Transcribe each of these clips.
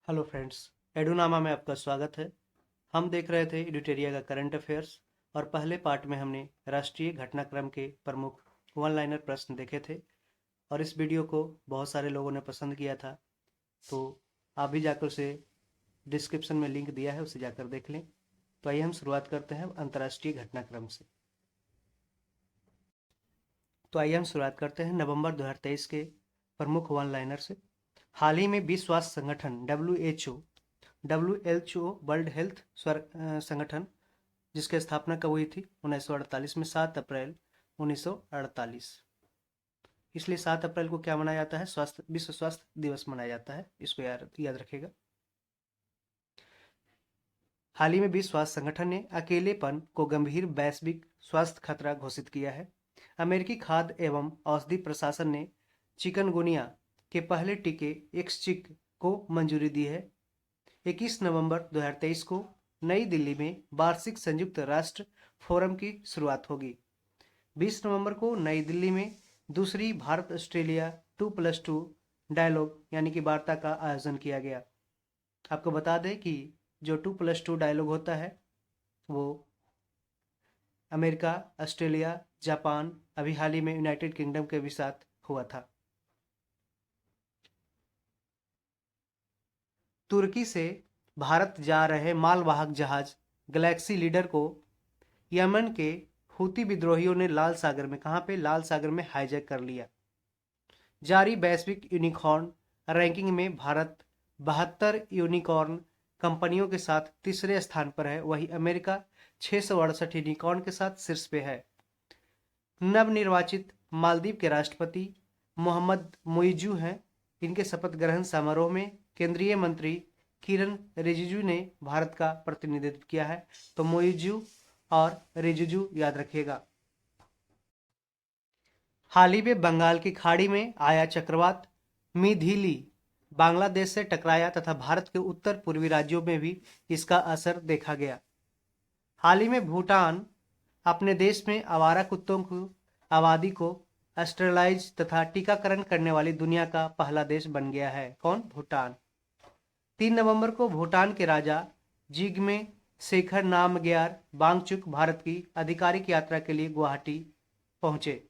Hello friends, एडुनामा में आपका स्वागत है। हम देख रहे थे एडिटेरिया का करंट अफेयर्स और पहले पार्ट में हमने राष्ट्रीय घटनाक्रम के प्रमुख वन लाइनर प्रश्न देखे थे और इस वीडियो को बहुत सारे लोगों ने पसंद किया था। तो आप भी जाकर उसे डिस्क्रिप्शन में लिंक दिया है, उसे जाकर देख लें। तो आइए हम शुरुआत करते हैं अंतर्राष्ट्रीय घटनाक्रम से। तो आइए हम शुरुआत करते हैं नवंबर 2023 के प्रमुख वन लाइनर से। हाल ही में विश्व स्वास्थ्य संगठन डब्ल्यू वर्ल्ड हेल्थ संगठन, जिसकी स्थापना कब हुई थी 1948 में, 7 अप्रैल 1948। इसलिए 7 अप्रैल को क्या मनाया जाता है? विश्व स्वास्थ्य दिवस मनाया जाता है। इसको याद रखेगा। हाल ही में विश्व स्वास्थ्य संगठन ने अकेलेपन को गंभीर वैश्विक स्वास्थ्य खतरा घोषित किया है। अमेरिकी खाद्य एवं औषधि प्रशासन ने चिकनगुनिया के पहले टीके एक्सचिक को मंजूरी दी है। 21 नवंबर 2023 को नई दिल्ली में वार्षिक संयुक्त राष्ट्र फोरम की शुरुआत होगी। 20 नवंबर को नई दिल्ली में दूसरी भारत ऑस्ट्रेलिया 2+2 डायलॉग यानी कि वार्ता का आयोजन किया गया। आपको बता दें कि जो 2+2 डायलॉग होता है वो अमेरिका, ऑस्ट्रेलिया, जापान, अभी हाल ही में यूनाइटेड किंगडम के भी साथ हुआ था। तुर्की से भारत जा रहे मालवाहक जहाज गैलेक्सी लीडर को यमन के हूती विद्रोहियों ने लाल सागर में, कहां पे? लाल सागर में हाईजैक कर लिया। जारी वैश्विक यूनिकॉर्न रैंकिंग में भारत 72 यूनिकॉर्न कंपनियों के साथ तीसरे स्थान पर है। वहीं अमेरिका 668 यूनिकॉर्न के साथ शीर्ष पे है। नवनिर्वाचित मालदीव के राष्ट्रपति मोहम्मद मुइजू हैं। इनके शपथ ग्रहण समारोह में केंद्रीय मंत्री किरण रिजिजू ने भारत का प्रतिनिधित्व किया है। तो मुइजू और रिजिजू याद रखिएगा। हाल ही में बंगाल की खाड़ी में आया चक्रवात मिधिली बांग्लादेश से टकराया तथा भारत के उत्तर पूर्वी राज्यों में भी इसका असर देखा गया। हाल ही में भूटान अपने देश में आवारा कुत्तों की आबादी को स्टेरलाइज तथा टीकाकरण करने वाली दुनिया का पहला देश बन गया है। कौन? भूटान। 3 नवंबर को भूटान के राजा जिग्मे शेखर नामग्याल वांगचुक भारत की आधिकारिक यात्रा के लिए गुवाहाटी पहुंचे।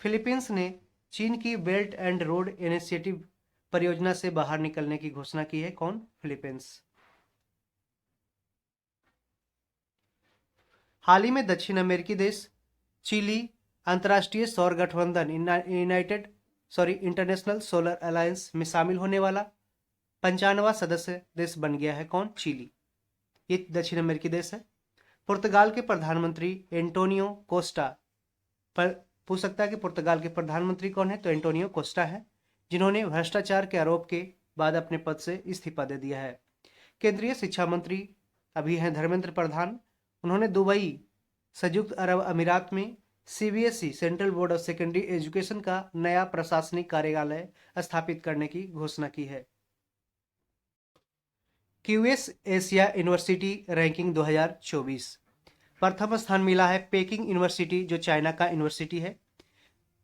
फिलीपींस ने चीन की बेल्ट एंड रोड इनिशिएटिव परियोजना से बाहर निकलने की घोषणा की है। कौन? फिलीपींस। हाल ही में दक्षिण अमेरिकी देश चिली अंतर्राष्ट्रीय सौर गठबंधन इंटरनेशनल सोलर अलायंस में शामिल होने वाला 95वां सदस्य देश बन गया है। कौन? चिली। ये दक्षिण अमेरिकी देश है। पुर्तगाल के प्रधानमंत्री एंटोनियो कोस्टा, पर पूछ सकता है कि पुर्तगाल के प्रधानमंत्री कौन है? तो एंटोनियो कोस्टा है, जिन्होंने भ्रष्टाचार के आरोप के बाद अपने पद से इस्तीफा दे दिया है। केंद्रीय शिक्षा मंत्री अभी हैं धर्मेंद्र प्रधान। उन्होंने दुबई, संयुक्त अरब अमीरात में CBSE central board of secondary education का नया प्रशासनिक कार्यालय स्थापित करने की घोषणा की है। क्यूएस एशिया यूनिवर्सिटी रैंकिंग 2024 प्रथम स्थान मिला है पेकिंग यूनिवर्सिटी, जो चाइना का यूनिवर्सिटी है,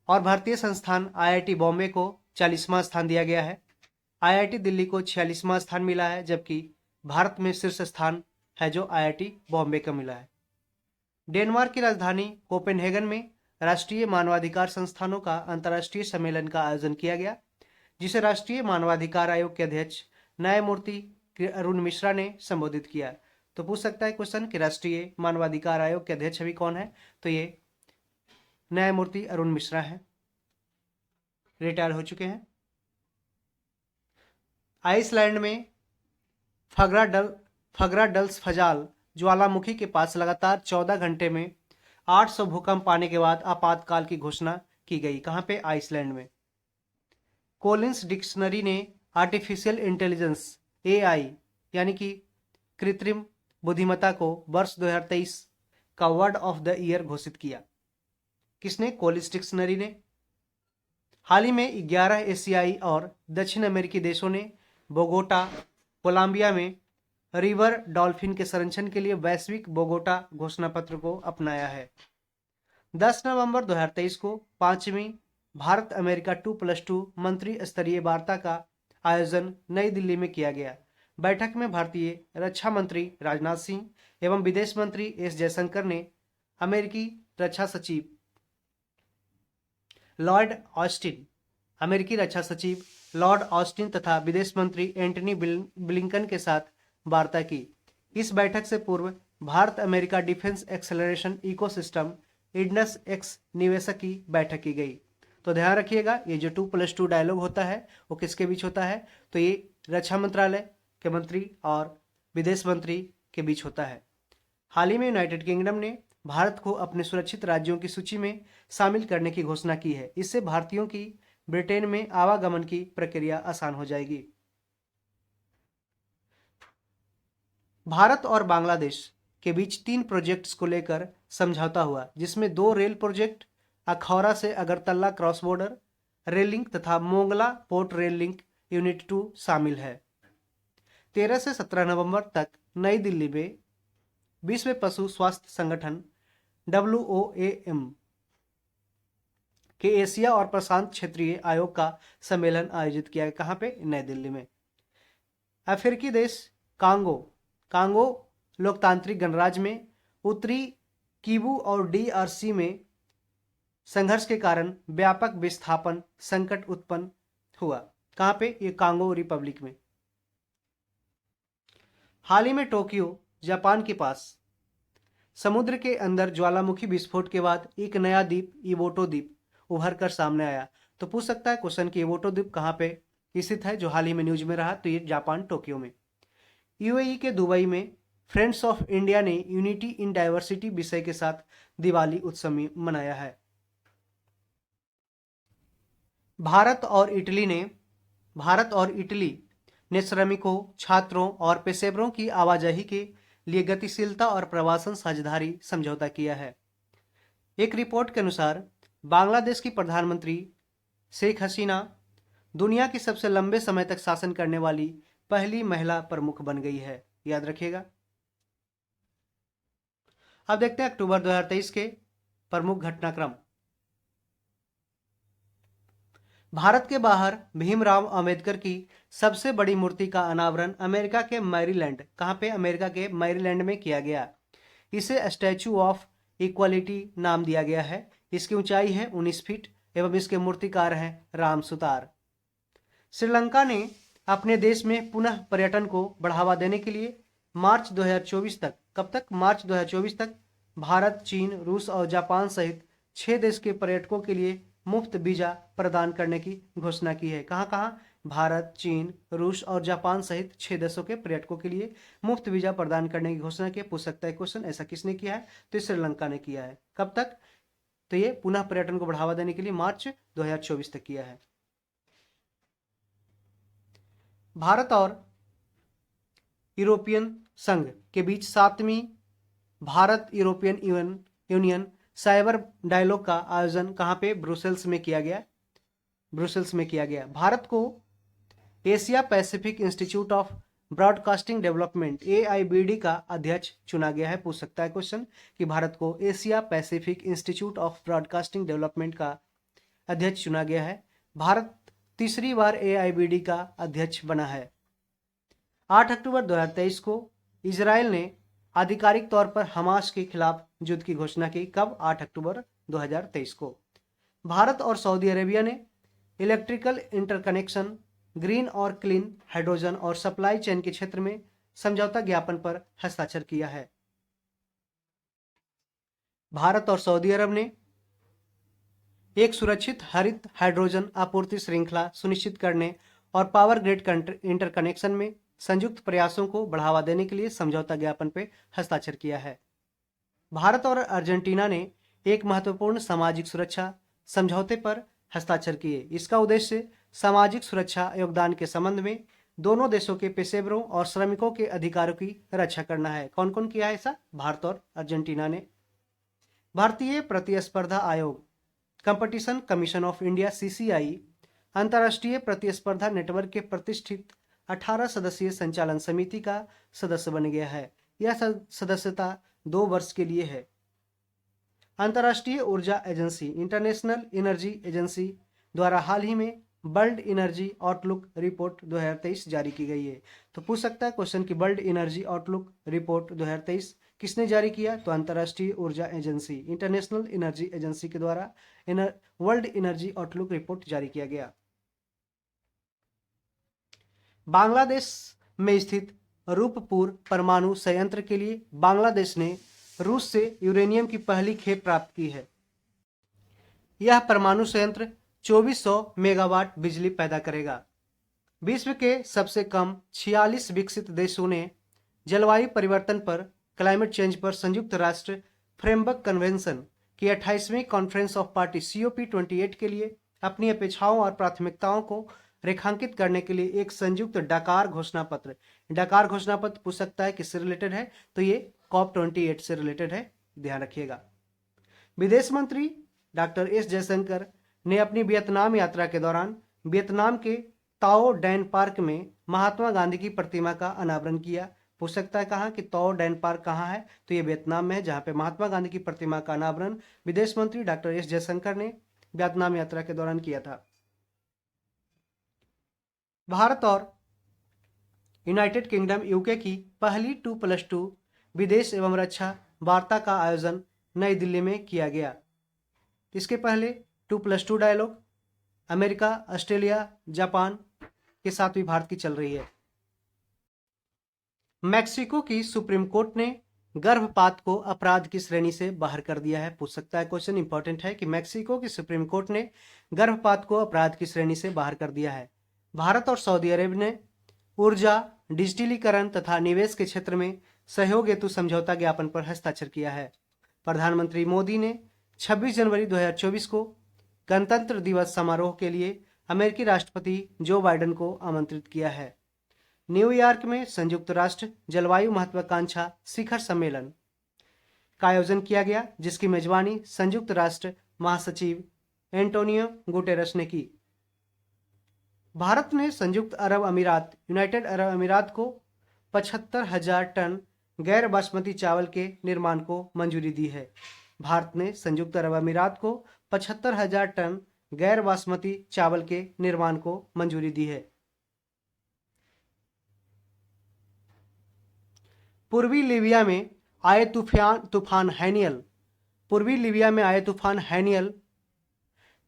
और भारतीय संस्थान आईआईटी बॉम्बे को 40वां स्थान दिया गया है। आईआईटी दिल्ली को 46वां स्थान मिला है, जबकि भारत में शीर्ष स्थान है जो आईआईटी बॉम्बे का मिला है। डेनमार्क की राजधानी कोपेनहेगन में राष्ट्रीय मानवाधिकार संस्थानों का अंतर्राष्ट्रीय सम्मेलन का आयोजन किया गया, जिसे राष्ट्रीय मानवाधिकार आयोग के अध्यक्ष न्यायमूर्ति अरुण मिश्रा ने संबोधित किया। तो पूछ सकता है क्वेश्चन कि राष्ट्रीय मानवाधिकार आयोग के अध्यक्ष अभी कौन है? तो ये न्यायमूर्ति अरुण मिश्रा हैं, रिटायर हो चुके हैं। आइसलैंड में फगराडल्स फजाल ज्वालामुखी के पास लगातार 14 घंटे में 800 भूकंप आने के बाद आपातकाल की घोषणा की गई। कहां पे? आइसलैंड में। कोलिंस डिक्शनरी ने आर्टिफिशियल इंटेलिजेंस एआई यानी कि कृत्रिम बुद्धिमत्ता को वर्ष 2023 का वर्ड ऑफ द ईयर घोषित किया। किसने? कोलिंस डिक्शनरी ने। हाल ही में 11 एशियाई और दक्षिण अमेरिकी देशों ने बोगोटा, कोलंबिया में रिवर डॉल्फिन के संरक्षण के लिए वैश्विक बोगोटा घोषणा पत्र को अपनाया है। 10 नवंबर 2023 को 5वीं भारत अमेरिका 2+2 मंत्री स्तरीय वार्ता का आयोजन नई दिल्ली में किया गया। बैठक में भारतीय रक्षा मंत्री राजनाथ सिंह एवं विदेश मंत्री एस जयशंकर ने अमेरिकी रक्षा सचिव लॉर्ड ऑस्टिन अमेरिकी रक्षा सचिव लॉर्ड ऑस्टिन तथा विदेश मंत्री एंटनी ब्लिंकन के साथ वार्ता की। इस बैठक से पूर्व Bharat America defence acceleration ecosystem इडनस एक्स निवेशक की बैठक की गई। तो ध्यान रखिएगा, ये जो 2+2 डायलॉग होता है वो किसके बीच होता है, तो ये रक्षा मंत्रालय के मंत्री और विदेश मंत्री के बीच होता है। हाल ही में यूनाइटेड किंगडम ने भारत को अपने सुरक्षित राज्यों की सूची में शामिल करने की घोषणा की है। इससे भारतीयों की ब्रिटेन में आवागमन की प्रक्रिया आसान हो जाएगी। भारत और बांग्लादेश के बीच 3 प्रोजेक्ट्स को लेकर समझौता हुआ, जिसमें 2 रेल प्रोजेक्ट अखौरा से Agartala cross border rail link तथा Mongla port rail link unit 2 शामिल है। 13 से 17 नवंबर तक नई दिल्ली में विश्व पशु स्वास्थ्य संगठन WOAM के एशिया और प्रशांत क्षेत्रीय आयोग का सम्मेलन आयोजित किया गया। कहाँ पे? नई दिल्ली में। अफ्रीकी देश कांगो लोकतांत्रिक गणराज्य में उत्तरी किवू और DRC में संघर्ष के कारण व्यापक विस्थापन संकट उत्पन्न हुआ। कहाँ पे? ये कांगो रिपब्लिक में। हाल ही में टोक्यो जापान के पास समुद्र के अंदर ज्वालामुखी विस्फोट के बाद एक नया द्वीप इवोटो द्वीप उभर कर सामने आया। तो पूछ सकता है क्वेश्चन कि इवोटो द्वीप कहाँ पे स्थित है, जो हाल ही में न्यूज में रहा, तो ये जापान टोक्यो में। UAE के दुबई में फ्रेंड्स ऑफ इंडिया ने यूनिटी इन डाइवर्सिटी विषय के साथ दिवाली उत्सव मनाया है। भारत और इटली ने श्रमिकों, छात्रों और पेशेवरों की आवाजाही के लिए गतिशीलता और प्रवासन साझेदारी समझौता किया है। एक रिपोर्ट के अनुसार बांग्लादेश की प्रधानमंत्री शेख हसीना दुनिया की सबसे लंबे समय तक शासन करने वाली पहली महिला प्रमुख बन गई है। याद रखिएगा। अब देखते हैं अक्टूबर 2023 के प्रमुख घटनाक्रम। भारत के बाहर भीमराव अंबेडकर की सबसे बड़ी मूर्ति का अनावरण अमेरिका के मैरीलैंड, कहाँ पे? अमेरिका के मैरीलैंड में किया गया। इसे स्टैचू ऑफ इक्वालिटी नाम दिया गया है। इसकी ऊंचाई है 19 फीट एवं इसके मूर्तिकार हैं राम सुतार। श्रीलंका ने अपने देश में पुनः पर्यटन को बढ़ावा देने के लिए मार्च 2024 तक, कब तक? मार्च 2024 तक भारत, चीन, रूस और जापान सहित 6 देश के पर्यटकों के लिए मुफ्त वीजा प्रदान करने की घोषणा की है। कहाँ कहाँ? भारत, चीन, रूस और जापान सहित 6 देशों के पर्यटकों के लिए मुफ्त वीजा प्रदान करने की घोषणा की। पूछ सकता है क्वेश्चन, ऐसा किसने किया है? तो श्रीलंका ने किया है। कब तक? तो ये पुनः पर्यटन को बढ़ावा देने के लिए मार्च 2024 तक किया है। भारत और यूरोपियन संघ के बीच 7वीं Bharat European Union cyber dialogue का आयोजन कहाँ पे? ब्रुसेल्स में किया गया। भारत को Asia Pacific institute of broadcasting development AIBD का अध्यक्ष चुना गया है। पूछ सकता है क्वेश्चन कि भारत को Asia Pacific institute of broadcasting development का अध्यक्ष चुना गया है। भारत तीसरी बार AIBD का अध्यक्ष बना है। 8 अक्टूबर 2023 को इजराइल ने आधिकारिक तौर पर हमास के खिलाफ युद्ध की घोषणा की। कब? 8 अक्टूबर 2023 को। भारत और सऊदी अरेबिया ने इलेक्ट्रिकल इंटरकनेक्शन, ग्रीन और क्लीन हाइड्रोजन और सप्लाई चेन के क्षेत्र में समझौता ज्ञापन पर हस्ताक्षर किया है। भारत और सऊदी अरब ने एक सुरक्षित हरित हाइड्रोजन आपूर्ति श्रृंखला सुनिश्चित करने और पावर ग्रिड इंटरकनेक्शन में संयुक्त प्रयासों को बढ़ावा देने के लिए समझौता ज्ञापन पर हस्ताक्षर किया है। भारत और अर्जेंटीना ने एक महत्वपूर्ण सामाजिक सुरक्षा समझौते पर हस्ताक्षर किए। इसका उद्देश्य सामाजिक सुरक्षा योगदान के संबंध में दोनों देशों के पेशेवरों और श्रमिकों के अधिकारों की रक्षा करना है। कौन कौन किया है ऐसा? भारत और अर्जेंटीना ने। भारतीय प्रतिस्पर्धा आयोग, competition commission of India CCI, अंतर्राष्ट्रीय प्रतिस्पर्धा नेटवर्क के प्रतिष्ठित 18 सदस्यीय संचालन समिति का सदस्य बन गया है। यह सदस्यता 2 वर्ष के लिए है। अंतर्राष्ट्रीय ऊर्जा एजेंसी इंटरनेशनल एनर्जी एजेंसी द्वारा हाल ही में वर्ल्ड एनर्जी आउटलुक रिपोर्ट 2023 जारी की गई है। तो पूछ सकता है क्वेश्चन की वर्ल्ड एनर्जी आउटलुक रिपोर्ट 2023 किसने जारी किया? तो अंतर्राष्ट्रीय ऊर्जा एजेंसी इंटरनेशनल एनर्जी एजेंसी के द्वारा वर्ल्ड एनर्जी आउटलुक रिपोर्ट जारी किया गया। बांग्लादेश में स्थित रूपपुर परमाणु संयंत्र के लिए बांग्लादेश ने रूस से यूरेनियम की पहली खेप प्राप्त की है। यह परमाणु संयंत्र 2400 मेगावाट बिजली पैदा करेगा। विश्व के सबसे कम 46 विकसित देशों ने जलवायु परिवर्तन पर क्लाइमेट चेंज पर संयुक्त राष्ट्र फ्रेमवर्क कन्वेंशन की 28वीं कॉन्फ्रेंस ऑफ पार्टी COP28 के लिए अपनी अपेक्षाओं और प्राथमिकताओं को रेखांकित करने के लिए एक संयुक्त डकार घोषणा पत्र पूछ सकता है किससे रिलेटेड है? तो ये COP28 से रिलेटेड है, ध्यान रखिएगा। विदेश मंत्री डॉक्टर एस जयशंकर ने अपनी वियतनाम यात्रा के दौरान वियतनाम के ताओ डैन पार्क में महात्मा गांधी की प्रतिमा का अनावरण किया। पूछ सकता है कहाँ कि ताओ डैन पार्क कहाँ है? तो ये वियतनाम में है, जहाँ पे महात्मा गांधी की प्रतिमा का अनावरण विदेश मंत्री डॉक्टर एस जयशंकर ने वियतनाम यात्रा के दौरान किया था। भारत और यूनाइटेड किंगडम UK की पहली 2+2 विदेश एवं रक्षा वार्ता का आयोजन नई दिल्ली में किया गया। इसके पहले 2+2 डायलॉग अमेरिका, ऑस्ट्रेलिया, जापान के साथ भी भारत की चल रही है। मैक्सिको की सुप्रीम कोर्ट ने गर्भपात को अपराध की श्रेणी से बाहर कर दिया है। पूछ सकता है क्वेश्चन, इंपॉर्टेंट है कि मैक्सिको की सुप्रीम कोर्ट ने गर्भपात को अपराध की श्रेणी से बाहर कर दिया है। भारत और सऊदी अरब ने ऊर्जा, डिजिटलीकरण तथा निवेश के क्षेत्र में सहयोग हेतु समझौता ज्ञापन पर हस्ताक्षर किया है। प्रधानमंत्री मोदी ने 26 जनवरी 2024 को गणतंत्र दिवस समारोह के लिए अमेरिकी राष्ट्रपति जो बाइडेन को आमंत्रित किया है। न्यूयॉर्क में संयुक्त राष्ट्र जलवायु महत्वाकांक्षा शिखर सम्मेलन का आयोजन किया गया, जिसकी मेजबानी संयुक्त राष्ट्र महासचिव एंटोनियो गुटेरस ने की। भारत ने संयुक्त अरब अमीरात यूनाइटेड अरब अमीरात को 75,000 टन गैर बासमती चावल के निर्माण को मंजूरी दी है। भारत ने संयुक्त अरब अमीरात को 75,000 टन गैर बासमती चावल के निर्माण को मंजूरी दी है। पूर्वी लीबिया में आए तूफान हैनियल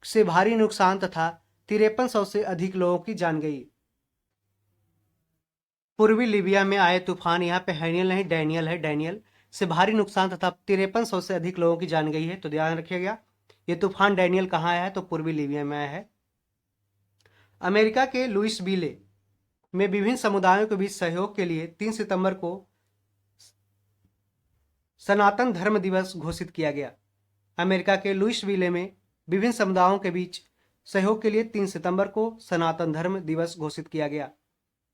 से भारी नुकसान तथा 5300 से अधिक लोगों की जान गई। पूर्वी लीबिया में आए तूफान, यहाँ पे हैनियल नहीं डैनियल है, डैनियल से भारी नुकसान तथा 5300 से अधिक लोगों की जान गई है। तो ध्यान रखिएगा, ये तूफान डैनियल कहाँ आया है? तो पूर्वी लीबिया में आया है। अमेरिका के लुइसविले में विभिन्न समुदायों के बीच सहयोग के लिए 3 सितंबर को सनातन धर्म दिवस घोषित किया गया। अमेरिका के लुइसविले में विभिन्न समुदायों के बीच सहयोग के लिए 3 सितंबर को सनातन धर्म दिवस घोषित किया गया।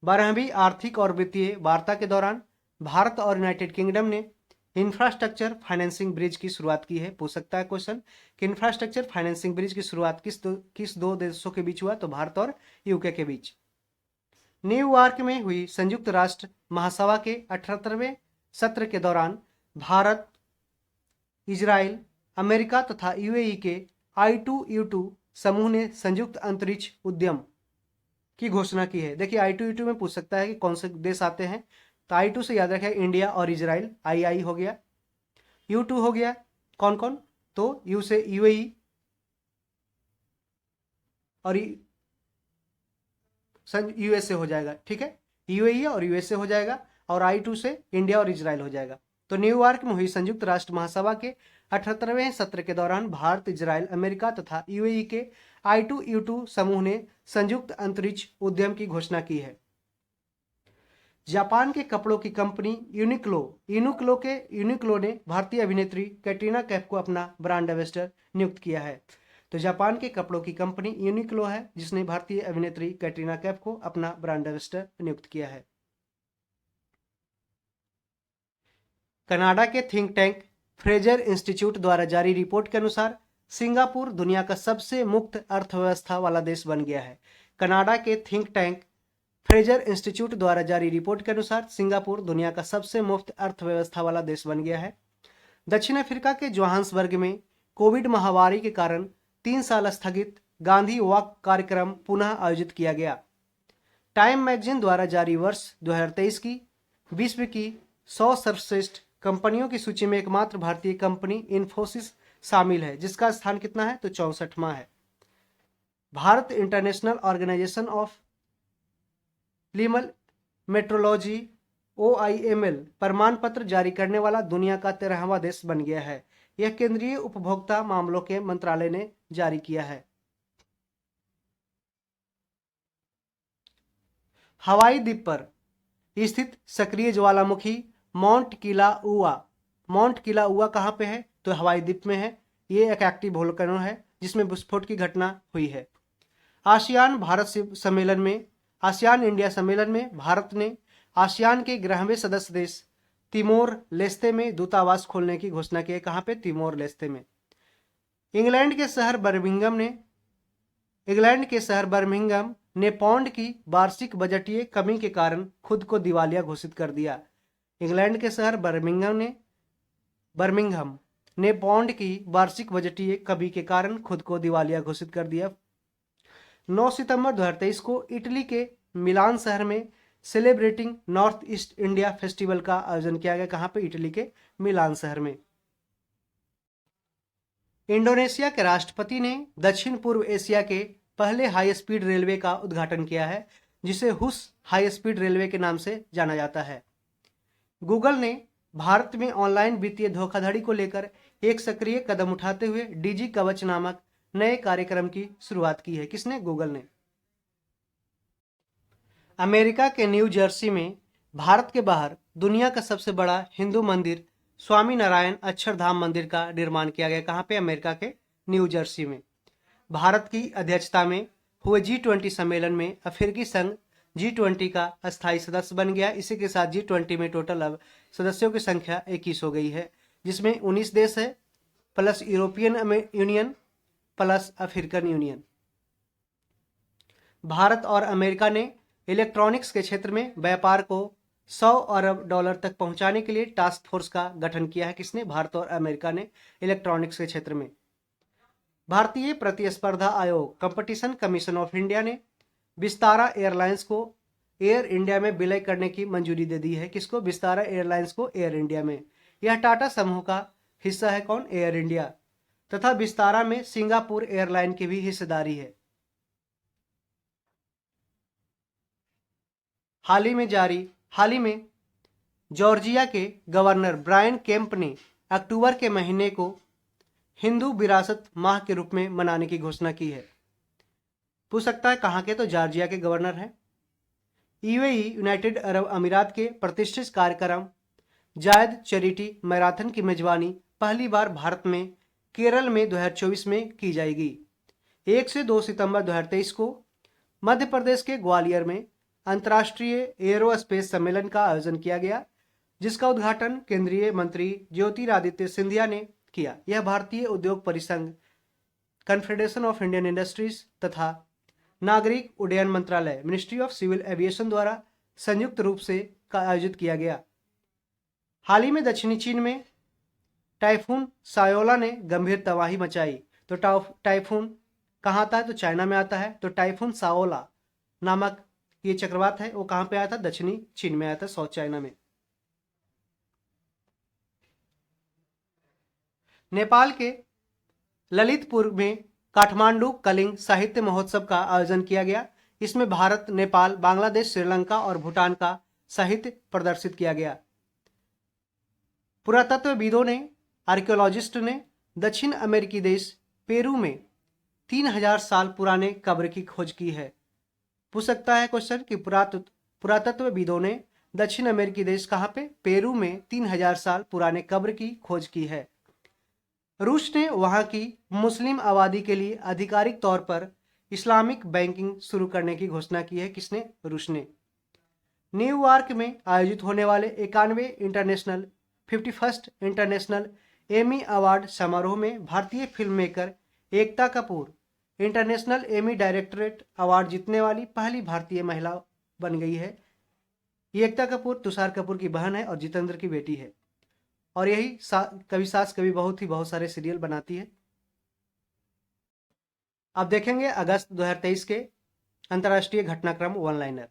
12वीं आर्थिक और वित्तीय वार्ता के दौरान भारत और यूनाइटेड किंगडम ने इंफ्रास्ट्रक्चर फाइनेंसिंग ब्रिज की शुरुआत की है। पूछ सकता है क्वेश्चन कि इंफ्रास्ट्रक्चर फाइनेंसिंग ब्रिज की शुरुआत किस दो देशों के बीच हुआ? तो भारत और UK के बीच। न्यूयॉर्क में हुई संयुक्त राष्ट्र महासभा के 78वें सत्र के दौरान भारत, इजराइल, अमेरिका तथा UAE के I2U2 समूह ने संयुक्त अंतरिक्ष उद्यम की घोषणा की है। देखिए I2U2 में पूछ सकता है कि कौन से देश आते हैं, तो I2 से याद रखें इंडिया और इजराइल, II हो गया, U2 हो गया कौन कौन? तो U से UAE और USA हो जाएगा, ठीक है, UAE और USA हो जाएगा, और I2 से इंडिया और इजराइल हो जाएगा। तो न्यूयॉर्क में हुई संयुक्त राष्ट्र महासभा के 78वें सत्र के दौरान भारत, इजराइल, अमेरिका तथा UAE के I2U2 समूह ने संयुक्त अंतरिक्ष उद्यम की घोषणा की है। जापान के कपड़ों की कंपनी यूनिक्लो ने भारतीय अभिनेत्री कैटरीना कैफ को अपना ब्रांड एम्बेसडर नियुक्त किया है। तो जापान के कपड़ों की कंपनी यूनिक्लो है जिसने भारतीय अभिनेत्री कैटरीना कैफ को अपना ब्रांड एम्बेसडर नियुक्त किया है। कनाडा के थिंक टैंक फ्रेजर इंस्टीट्यूट द्वारा जारी रिपोर्ट के अनुसार सिंगापुर दुनिया का सबसे मुक्त अर्थव्यवस्था वाला देश बन गया है। कनाडा के थिंक टैंक फ्रेजर इंस्टीट्यूट द्वारा जारी रिपोर्ट के अनुसार सिंगापुर दुनिया का सबसे मुक्त अर्थव्यवस्था वाला देश बन गया है। दक्षिण अफ्रीका के जोहान्सबर्ग में कोविड महामारी के कारण 3 साल स्थगित गांधी वॉक कार्यक्रम पुनः आयोजित किया गया। टाइम मैगजीन द्वारा जारी वर्ष 2023 की विश्व की 100 सर्वश्रेष्ठ कंपनियों की सूची में एकमात्र भारतीय कंपनी इन्फोसिस शामिल है, जिसका स्थान कितना है तो 64वां है। Bharat international organisation of legal metrology OIML प्रमाण पत्र जारी करने वाला दुनिया का 13वां देश बन गया है। यह केंद्रीय उपभोक्ता मामलों के मंत्रालय ने जारी किया है। हवाई द्वीप पर स्थित सक्रिय ज्वालामुखी माउंट किलाउआ कहाँ पे है तो हवाई द्वीप में है। ये एक एक्टिव वोल्केनो है जिसमें विस्फोट की घटना हुई है। आसियान इंडिया सम्मेलन में भारत ने आसियान के 11वें सदस्य देश तिमोर लेस्ते में दूतावास खोलने की घोषणा की है। कहाँ पे तिमोर लेस्ते में। इंग्लैंड के शहर बर्मिंघम ने पाउंड की वार्षिक बजटीय कमी के कारण खुद को दिवालिया घोषित कर दिया। इंग्लैंड के शहर बर्मिंघम ने पाउंड की वार्षिक बजटीय कमी के कारण खुद को दिवालिया घोषित कर दिया। 9 सितंबर 2023 को इटली के मिलान शहर में celebrating north east India festival का आयोजन किया गया। कहां पे इटली के मिलान शहर में। इंडोनेशिया के राष्ट्रपति ने दक्षिण पूर्व एशिया के पहले हाई स्पीड रेलवे का उद्घाटन किया है, जिसे हुस हाई स्पीड रेलवे के नाम से जाना जाता है। गूगल ने भारत में ऑनलाइन वित्तीय धोखाधड़ी को लेकर एक सक्रिय कदम उठाते हुए डीजी कवच नामक नए कार्यक्रम की शुरुआत की है। किसने? गूगल ने। अमेरिका के न्यू जर्सी में भारत के बाहर दुनिया का सबसे बड़ा हिंदू मंदिर स्वामी नारायण अक्षरधाम मंदिर का निर्माण किया गया। कहां पे? अमेरिका के न्यू जर्सी में। भारत की अध्यक्षता में हुए G20 सम्मेलन में अफ्रीकी संघ G20 का अस्थायी सदस्य बन गया। इसी के साथ G20 में टोटल अब सदस्यों की संख्या 21 हो गई है, जिसमें 19 देश है plus European union plus African union. Bharat और अमेरिका ने इलेक्ट्रॉनिक्स के क्षेत्र में व्यापार को $100 अरब तक पहुंचाने के लिए टास्क फोर्स का गठन किया है। किसने? भारत और अमेरिका ने इलेक्ट्रॉनिक्स के क्षेत्र में। भारतीय प्रतिस्पर्धा आयोग कंपटीशन कमीशन ऑफ इंडिया ने विस्तारा एयरलाइंस को एयर इंडिया में विलय करने की मंजूरी दे दी है। किसको? विस्तारा एयरलाइंस को एयर इंडिया में। यह टाटा समूह का हिस्सा है। कौन? Air India. तथा विस्तारा में सिंगापुर एयरलाइन की भी हिस्सेदारी है। हाल ही में जॉर्जिया के गवर्नर ब्रायन केम्प ने अक्टूबर के महीने को हिंदू विरासत माह के रूप में मनाने की घोषणा की है। पूछ सकता है कहां के? तो जॉर्जिया के गवर्नर हैं। UAE यूनाइटेड अरब अमीरात के प्रतिष्ठित कार्यक्रम जायद चैरिटी मैराथन की मेजबानी पहली बार भारत में केरल में 2024 में की जाएगी। 1 से 2 सितंबर 2023 को मध्य प्रदेश के ग्वालियर में अंतर्राष्ट्रीय एरोस्पेस सम्मेलन का आयोजन किया गया, जिसका उद्घाटन केंद्रीय मंत्री ज्योतिरादित्य सिंधिया ने किया। यह भारतीय उद्योग परिसंघ, कन्फेडरेशन ऑफ इंडियन इंडस्ट्रीज तथा नागरिक उड्डयन मंत्रालय मिनिस्ट्री ऑफ सिविल एविएशन द्वारा संयुक्त रूप से आयोजित किया गया। हाल ही में दक्षिणी चीन में टाइफून सायोला ने गंभीर तबाही मचाई। तो टाइफून कहाँ आता है? तो चाइना में आता है। तो टाइफून साओला नामक ये चक्रवात है, वो कहाँ पे आया था? दक्षिणी चीन में आया था, साउथ चाइना में। नेपाल के ललितपुर में काठमांडू कलिंग साहित्य महोत्सव का आयोजन किया गया। इसमें भारत, नेपाल, बांग्लादेश, श्रीलंका और भूटान का साहित्य प्रदर्शित किया गया। पुरातत्वविदों ने, आर्कियोलॉजिस्ट ने दक्षिण अमेरिकी देश पेरू में 3000 साल पुराने कब्र की खोज की है। पूछ सकता है क्वेश्चन कि पुरातत्वविदों ने दक्षिण अमेरिकी देश कहाँ पे? पेरू में 3000 साल पुराने कब्र की खोज की है। रूस ने वहां की मुस्लिम आबादी के लिए आधिकारिक तौर पर इस्लामिक बैंकिंग शुरू करने की घोषणा की है। किसने? रूस ने। न्यूयॉर्क में आयोजित होने वाले 51st इंटरनेशनल एमी अवार्ड समारोह में भारतीय film maker Ekta Kapoor international Emmy directorate award जीतने वाली पहली भारतीय महिला बन गई है। एकता कपूर तुषार कपूर की बहन है और जितेंद्र की बेटी है, और यही कभी सास कभी बहू थी बहुत सारे सीरियल बनाती है। अब देखेंगे अगस्त 2023 के अंतर्राष्ट्रीय घटनाक्रम वन लाइनर।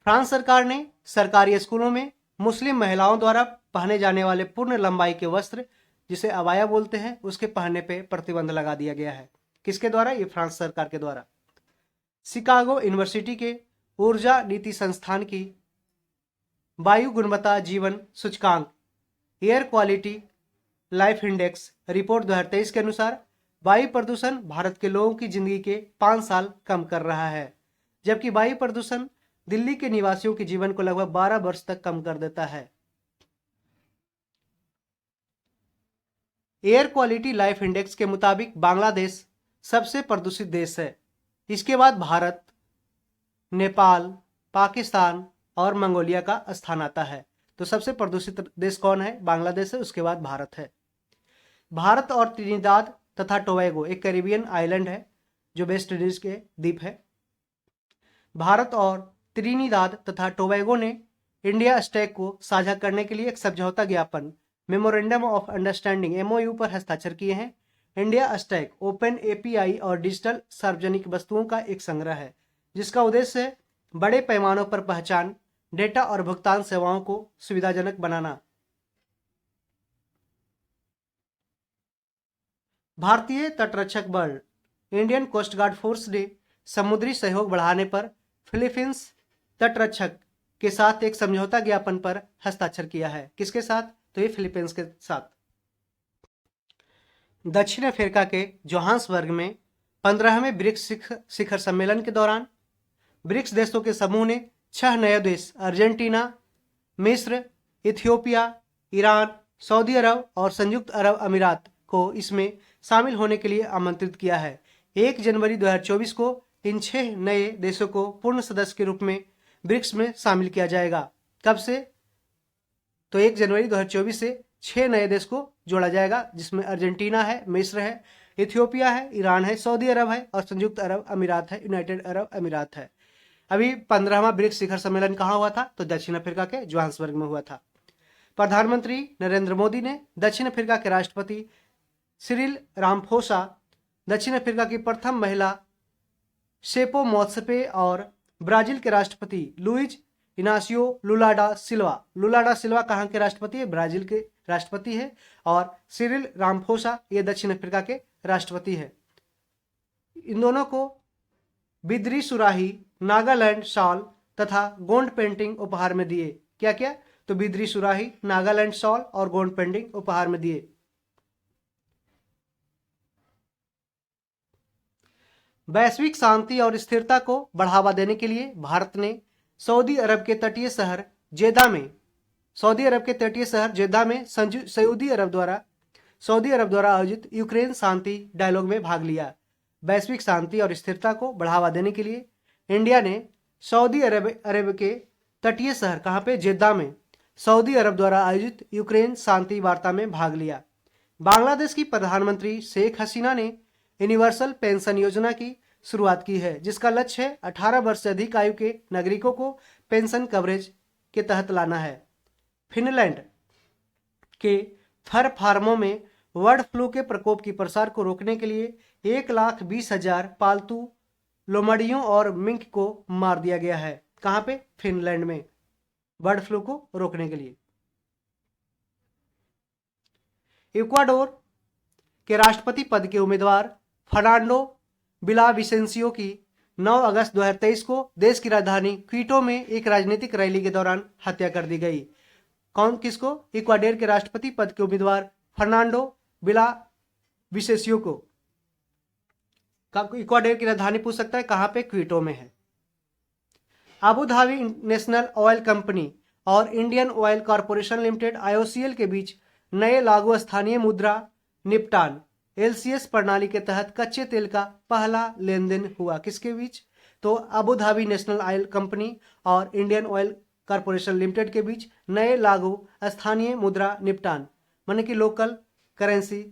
फ्रांस सरकार ने सरकारी स्कूलों में मुस्लिम महिलाओं द्वारा पहने जाने वाले पूर्ण लंबाई के वस्त्र, जिसे अबाया बोलते हैं, उसके पहनने पर प्रतिबंध लगा दिया गया है। किसके द्वारा? ये फ्रांस सरकार के द्वारा। शिकागो यूनिवर्सिटी के ऊर्जा नीति संस्थान की वायु गुणवत्ता जीवन सूचकांक air quality life index report 2023 के अनुसार वायु प्रदूषण भारत के लोगों की जिंदगी के 5 साल कम कर रहा है, जबकि वायु प्रदूषण दिल्ली के निवासियों के जीवन को लगभग 12 वर्ष तक कम कर देता है। एयर क्वालिटी लाइफ इंडेक्स के मुताबिक बांग्लादेश सबसे प्रदूषित देश है। इसके बाद भारत, नेपाल, पाकिस्तान और मंगोलिया का स्थान आता है। तो सबसे प्रदूषित देश कौन है? बांग्लादेश है, उसके बाद भारत है। भारत और त्रिनिदाद तथा टोबैगो एक कैरिबियन आइलैंड है जो वेस्ट इंडीज के द्वीप है। भारत और त्रिनिदाद तथा टोबैगो ने इंडिया स्टैक को साझा करने के लिए एक समझौता ज्ञापन मेमोरेंडम ऑफ अंडरस्टैंडिंग MOU पर हस्ताक्षर किए हैं। इंडिया स्टैक ओपन API और डिजिटल सार्वजनिक वस्तुओं का एक संग्रह है, जिसका उद्देश्य है बड़े पैमानों पर पहचान, डेटा और भुगतान सेवाओं को सुविधाजनक बनाना। भारतीय तटरक्षक बल इंडियन कोस्ट गार्ड फोर्स ने समुद्री सहयोग बढ़ाने पर फिलीपींस तटरक्षक के साथ एक समझौता ज्ञापन पर हस्ताक्षर किया है। किसके साथ? तो ये फिलीपींस के साथ। दक्षिण अफ्रीका के जोहान्सबर्ग में 15वें ब्रिक्स शिखर सम्मेलन के दौरान ब्रिक्स देशों के समूह ने 6 नए देश अर्जेंटीना, मिस्र, इथियोपिया, ईरान, सऊदी अरब और संयुक्त अरब अमीरात को इसमें शामिल होने के लिए आमंत्रित किया है। 1 जनवरी 2024 को इन 6 नए देशों को पूर्ण सदस्य के रूप में ब्रिक्स में शामिल किया जाएगा। कब से? तो 1 जनवरी 2024 से 6 नए देश को जोड़ा जाएगा, जिसमें अर्जेंटीना है, मिस्र है, इथियोपिया है, ईरान है, सऊदी अरब है और संयुक्त अरब अमीरात है, यूनाइटेड अरब अमीरात है। अभी 15वां ब्रिक्स शिखर सम्मेलन कहाँ हुआ था? तो दक्षिण अफ्रीका के जोहान्सबर्ग में हुआ था। प्रधानमंत्री नरेंद्र मोदी ने दक्षिण अफ्रीका के राष्ट्रपति सिरिल रामफोसा, दक्षिण अफ्रीका की प्रथम महिला सेपो मोत्सेपे और ब्राजील के राष्ट्रपति लुइज इनासियो लुला डा सिल्वा कहाँ के राष्ट्रपति है? ब्राजील के राष्ट्रपति है। और सिरिल रामफोसा ये दक्षिण अफ्रीका के राष्ट्रपति है। इन दोनों को बिद्री सुराही, नागालैंड शॉल तथा गोंड पेंटिंग उपहार में दिए। क्या क्या? तो बिद्री सुराही, नागालैंड शॉल और गोंड पेंटिंग उपहार में दिए। वैश्विक शांति और स्थिरता को बढ़ावा देने के लिए भारत ने सऊदी अरब के तटीय शहर जेद्दा में सऊदी अरब द्वारा आयोजित यूक्रेन शांति डायलॉग में भाग लिया। वैश्विक शांति और स्थिरता को बढ़ावा देने के लिए इंडिया ने सऊदी अरब के तटीय शहर कहाँ पे? जेद्दा में सऊदी अरब द्वारा आयोजित यूक्रेन शांति वार्ता में भाग लिया। बांग्लादेश की प्रधानमंत्री शेख हसीना ने यूनिवर्सल पेंशन योजना की शुरुआत की है, जिसका लक्ष्य है 18 वर्ष से अधिक आयु के नागरिकों को पेंशन कवरेज के तहत लाना है। फिनलैंड के फर फार्मों में बर्ड फ्लू के प्रकोप की प्रसार को रोकने के लिए 1,20,000 पालतू लोमड़ियों और मिंक को मार दिया गया है। कहाँ पे? फिनलैंड में, बर्ड फ्लू को रोकने के लिए। इक्वाडोर के राष्ट्रपति पद के उम्मीदवार फर्नांडो विलाविसेंसियो की 9 अगस्त 2023 को देश की राजधानी क्विटो में एक राजनीतिक रैली के दौरान हत्या कर दी गई। किसको? इक्वाडोर के राष्ट्रपति पद के उम्मीदवार फर्नांडो विलाविसेंसियो को। इक्वाडोर की राजधानी पूछ सकता है, कहाँ पे? क्विटो में है। Abu Dhabi national oil company और Indian oil corporation limited IOCL के बीच नए लागू स्थानीय मुद्रा निपटान LCS प्रणाली के तहत कच्चे तेल का पहला लेन देन हुआ। किसके बीच? तो Abu Dhabi national oil company और इंडियन ऑयल कॉरपोरेशन लिमिटेड के बीच नए लागू स्थानीय मुद्रा निपटान माने कि लोकल करेंसी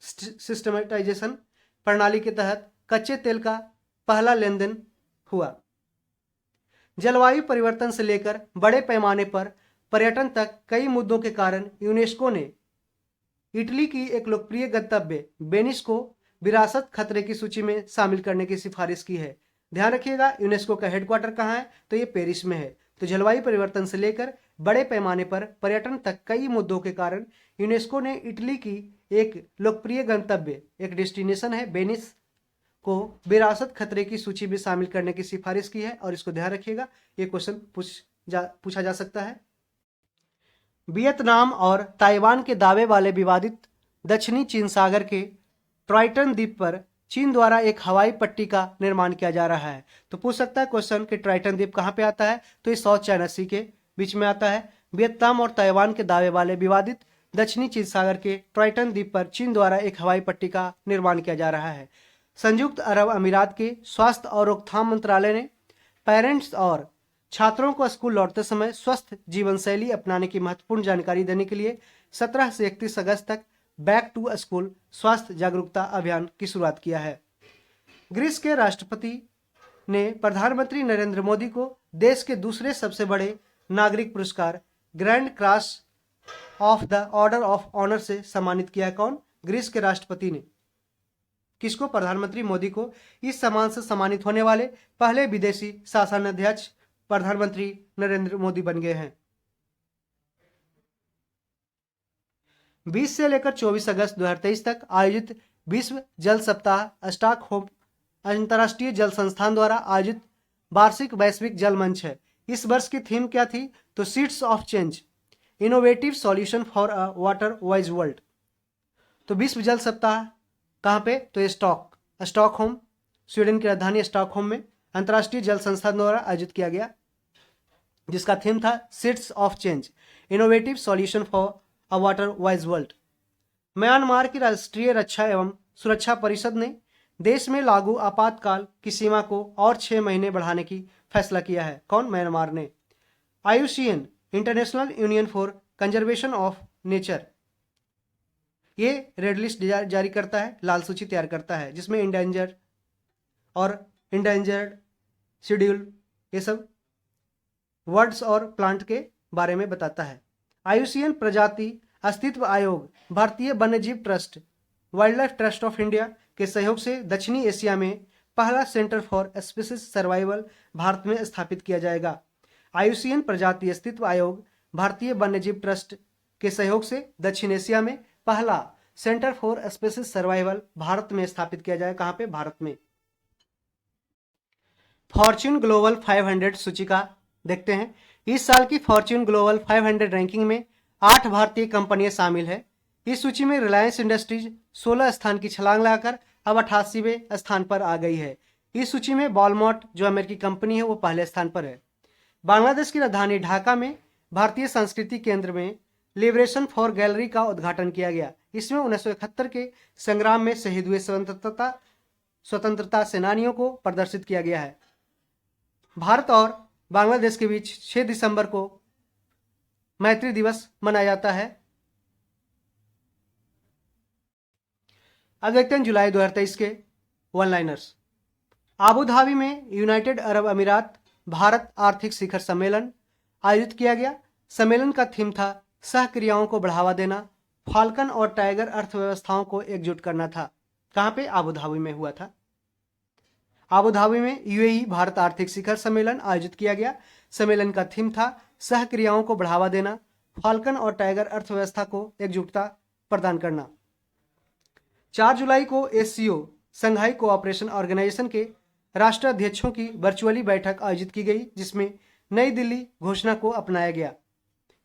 सिस्टमेटाइजेशन प्रणाली के तहत कच्चे तेल का पहला लेन देन हुआ। जलवायु परिवर्तन से लेकर बड़े पैमाने पर पर्यटन तक कई मुद्दों के कारण यूनेस्को ने इटली की एक लोकप्रिय गंतव्य वेनिस को विरासत खतरे की सूची में शामिल करने की सिफारिश की है। ध्यान रखिएगा, यूनेस्को का हेडक्वार्टर कहाँ है, तो ये पेरिस में है। तो जलवायु परिवर्तन से लेकर बड़े पैमाने पर पर्यटन तक कई मुद्दों के कारण यूनेस्को ने इटली की एक लोकप्रिय गंतव्य, एक डेस्टिनेशन है वेनिस, को विरासत खतरे की सूची में शामिल करने की सिफारिश की है। और इसको ध्यान रखिएगा, ये क्वेश्चन पूछा जा सकता है। वियतनाम और ताइवान के दावे वाले विवादित दक्षिणी चीन सागर के ट्राइटन द्वीप पर चीन द्वारा एक हवाई पट्टी का निर्माण किया जा रहा है। तो पूछ सकता है क्वेश्चन कि ट्राइटन द्वीप कहाँ पे आता है, तो ये साउथ चाइना सी के बीच में आता है। वियतनाम और ताइवान के दावे वाले विवादित दक्षिणी चीन सागर के ट्राइटन द्वीप पर चीन द्वारा एक हवाई पट्टी का निर्माण किया जा रहा है। संयुक्त अरब अमीरात के स्वास्थ्य और रोकथाम मंत्रालय ने पेरेंट्स और छात्रों को स्कूल लौटते समय स्वस्थ जीवन शैली अपनाने की महत्वपूर्ण जानकारी देने के लिए 17 से 31 अगस्त तक बैक टू स्कूल स्वास्थ्य जागरूकता अभियान की शुरुआत किया है। ग्रीस के राष्ट्रपति ने प्रधानमंत्री नरेंद्र मोदी को देश के दूसरे सबसे बड़े नागरिक पुरस्कार grand cross of the order of honour से सम्मानित किया है। कौन? ग्रीस के राष्ट्रपति ने किसको? प्रधानमंत्री मोदी को इस सम्मान से सम्मानित होने वाले पहले विदेशी शासनाध्यक्ष प्रधानमंत्री नरेंद्र मोदी बन गए हैं। 20 से लेकर 24 अगस्त 2023 तक आयोजित विश्व जल सप्ताह स्टॉकहोम अंतर्राष्ट्रीय जल संस्थान द्वारा आयोजित वार्षिक वैश्विक जल मंच है। इस वर्ष की थीम क्या थी? तो seeds of change, innovative solution for a water wise world. तो विश्व जल सप्ताह कहाँ पे? तो ये स्टॉकहोम, स्वीडन की राजधानी स्टॉकहोम में अंतर्राष्ट्रीय जल संस्थान द्वारा आयोजित किया गया, जिसका थीम था seeds of change, innovative solution for a water wise world. Myanmar की राष्ट्रीय रक्षा एवं सुरक्षा परिषद ने देश में लागू आपातकाल की सीमा को और 6 महीने बढ़ाने की फैसला किया है। कौन? म्यांमार ने। IUCN, international union for conservation of nature, ये रेड लिस्ट जारी करता है, लाल सूची तैयार करता है, जिसमें इंडेंजर और इंडेंजर्ड शेड्यूल ये सब वर्ड्स और प्लांट के बारे में बताता है। IUCN प्रजाति अस्तित्व आयोग, भारतीय वन्यजीव trust, wild life trust of India के सहयोग से दक्षिणी एशिया में पहला centre for species survival Bharat में स्थापित किया जाएगा। IUCN प्रजाति अस्तित्व आयोग, भारतीय वन्यजीव ट्रस्ट के सहयोग से दक्षिण एशिया में पहला centre for species survival Bharat में स्थापित किया जाएगा। कहाँ पे? भारत में। फॉर्च्यून ग्लोबल 500 सूचिका देखते हैं। इस साल की फॉर्च्यून ग्लोबल 500 रैंकिंग में 8 भारतीय कंपनियां शामिल है। इस सूची में रिलायंस इंडस्ट्रीज 16 स्थान की छलांग लगाकर अब 88वें स्थान पर आ गई है। इस सूची में वॉलमार्ट जो अमेरिकी कंपनी है वो पहले स्थान पर है। बांग्लादेश की राजधानी ढाका में भारतीय संस्कृति केंद्र में लिबरेशन फॉर गैलरी का उद्घाटन किया गया। इसमें 1971 के संग्राम में शहीद हुए स्वतंत्रता सेनानियों को प्रदर्शित किया गया है। भारत और बांग्लादेश के बीच 6 दिसंबर को मैत्री दिवस मनाया जाता है। अब देखते हैं जुलाई 2023 के वन लाइनर्स। आबू धाबी में यूनाइटेड अरब अमीरात भारत आर्थिक शिखर सम्मेलन आयोजित किया गया। सम्मेलन का थीम था सहक्रियाओं को बढ़ावा देना, फाल्कन और टाइगर अर्थव्यवस्थाओं को एकजुट करना था। कहाँ पे? आबू धाबी में हुआ था। आबू धाबी में UAE भारत आर्थिक शिखर सम्मेलन आयोजित किया गया। सम्मेलन का थीम था सहक्रियाओं को बढ़ावा देना, फाल्कन और टाइगर अर्थव्यवस्था को एकजुटता प्रदान करना। 4 जुलाई को SCO संघाई कोऑपरेशन ऑर्गेनाइजेशन के राष्ट्राध्यक्षों की वर्चुअली बैठक आयोजित की गई, जिसमें नई दिल्ली घोषणा को अपनाया गया।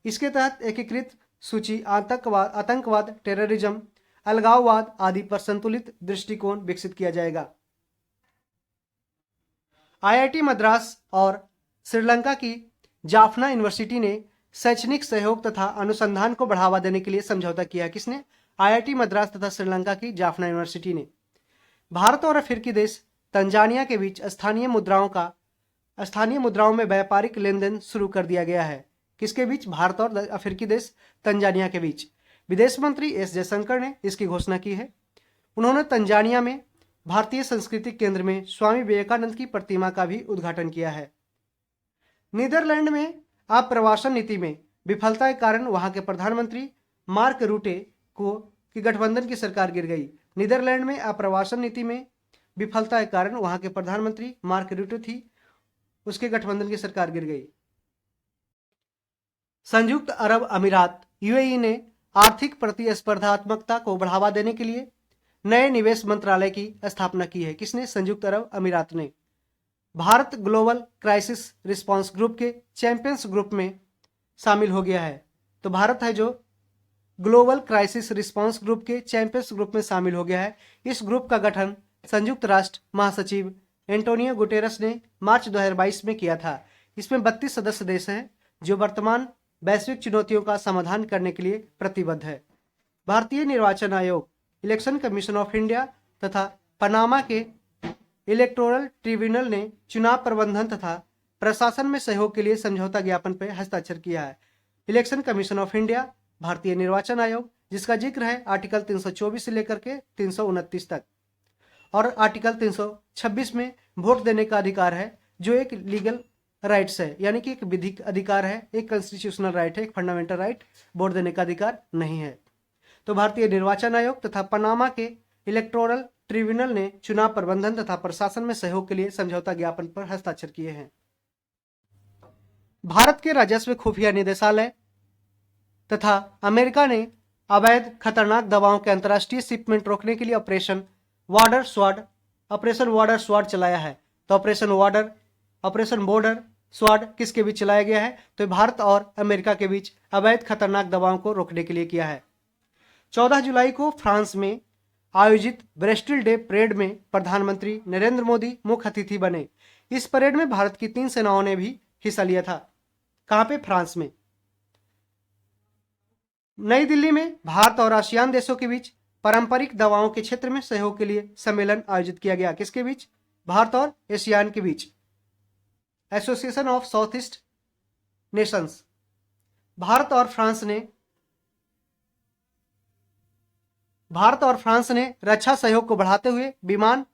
इसके तहत एकीकृत सूची आतंकवाद, टेररिज्म, अलगाववाद आदि पर संतुलित दृष्टिकोण विकसित किया जाएगा। IIT मद्रास और श्रीलंका की जाफना यूनिवर्सिटी ने शैक्षणिक सहयोग तथा अनुसंधान को बढ़ावा देने के लिए समझौता किया। किसने? IIT मद्रास तथा श्रीलंका की जाफना यूनिवर्सिटी ने। भारत और अफ्रीकी देश तंजानिया के बीच स्थानीय मुद्राओं में व्यापारिक लेन देन शुरू कर दिया गया है। किसके बीच? भारत और अफ्रीकी देश तंजानिया के बीच। विदेश मंत्री S जयशंकर ने इसकी घोषणा की है। उन्होंने तंजानिया में भारतीय सांस्कृतिक केंद्र में स्वामी विवेकानंद की प्रतिमा का भी उद्घाटन किया है। नीदरलैंड में आप्रवासन नीति में विफलता के कारण वहां के प्रधानमंत्री मार्क रूटे को कि गठबंधन की सरकार गिर गई। नीदरलैंड में आप्रवासन नीति में विफलता के कारण वहां के प्रधानमंत्री मार्क रूटे थी, उसके गठबंधन की सरकार गिर गई। संयुक्त अरब अमीरात यूएई ने आर्थिक प्रतिस्पर्धात्मकता को बढ़ावा देने के लिए नए निवेश मंत्रालय की स्थापना की है। किसने? संयुक्त अरब अमीरात ने। Bharat global crisis response group के चैंपियंस ग्रुप में शामिल हो गया है। तो भारत है जो ग्लोबल क्राइसिस रिस्पांस ग्रुप के चैंपियंस ग्रुप में शामिल हो गया है। इस ग्रुप का गठन संयुक्त राष्ट्र महासचिव एंटोनियो गुटेरस ने मार्च 2022 में किया था। इसमें 32 सदस्य देश हैं जो वर्तमान वैश्विक चुनौतियों का समाधान करने के लिए प्रतिबद्ध है। भारतीय निर्वाचन आयोग, इलेक्शन कमीशन ऑफ इंडिया तथा पनामा के इलेक्टोरल ट्रिब्यूनल ने चुनाव प्रबंधन तथा प्रशासन में सहयोग के लिए समझौता ज्ञापन पर हस्ताक्षर किया है। इलेक्शन कमीशन ऑफ इंडिया, भारतीय निर्वाचन आयोग, जिसका जिक्र है आर्टिकल 324 से लेकर के 329 तक, और आर्टिकल 326 में वोट देने का अधिकार है, जो एक लीगल राइट्स है, यानी कि एक विधिक अधिकार है, एक कॉन्स्टिट्यूशनल राइट है, एक फंडामेंटल राइट। वोट देने का अधिकार नहीं है। तो भारतीय निर्वाचन आयोग तथा पनामा के इलेक्टोरल ट्रिब्यूनल ने चुनाव प्रबंधन तथा प्रशासन में सहयोग के लिए समझौता ज्ञापन पर हस्ताक्षर किए हैं। भारत के राजस्व खुफिया निदेशालय तथा अमेरिका ने अवैध खतरनाक दवाओं के अंतर्राष्ट्रीय शिपमेंट रोकने के लिए ऑपरेशन वार्डर स्वाड चलाया है। तो ऑपरेशन बॉर्डर स्वाड किसके बीच चलाया गया है? तो भारत और अमेरिका के बीच अवैध खतरनाक दवाओं को रोकने के लिए किया है। 14 जुलाई को फ्रांस में आयोजित ब्रेस्टिल डे परेड में प्रधानमंत्री नरेंद्र मोदी मुख्य अतिथि बने। इस परेड में भारत की 3 सेनाओं ने भी हिस्सा लिया था। कहां पे? फ्रांस में। नई दिल्ली में भारत और आसियान देशों के बीच पारंपरिक दवाओं के क्षेत्र में सहयोग के लिए सम्मेलन आयोजित किया गया। किसके बीच? भारत और एशियान के बीच, association of south east nations. Bharat और फ्रांस ने रक्षा सहयोग को बढ़ाते हुए विमान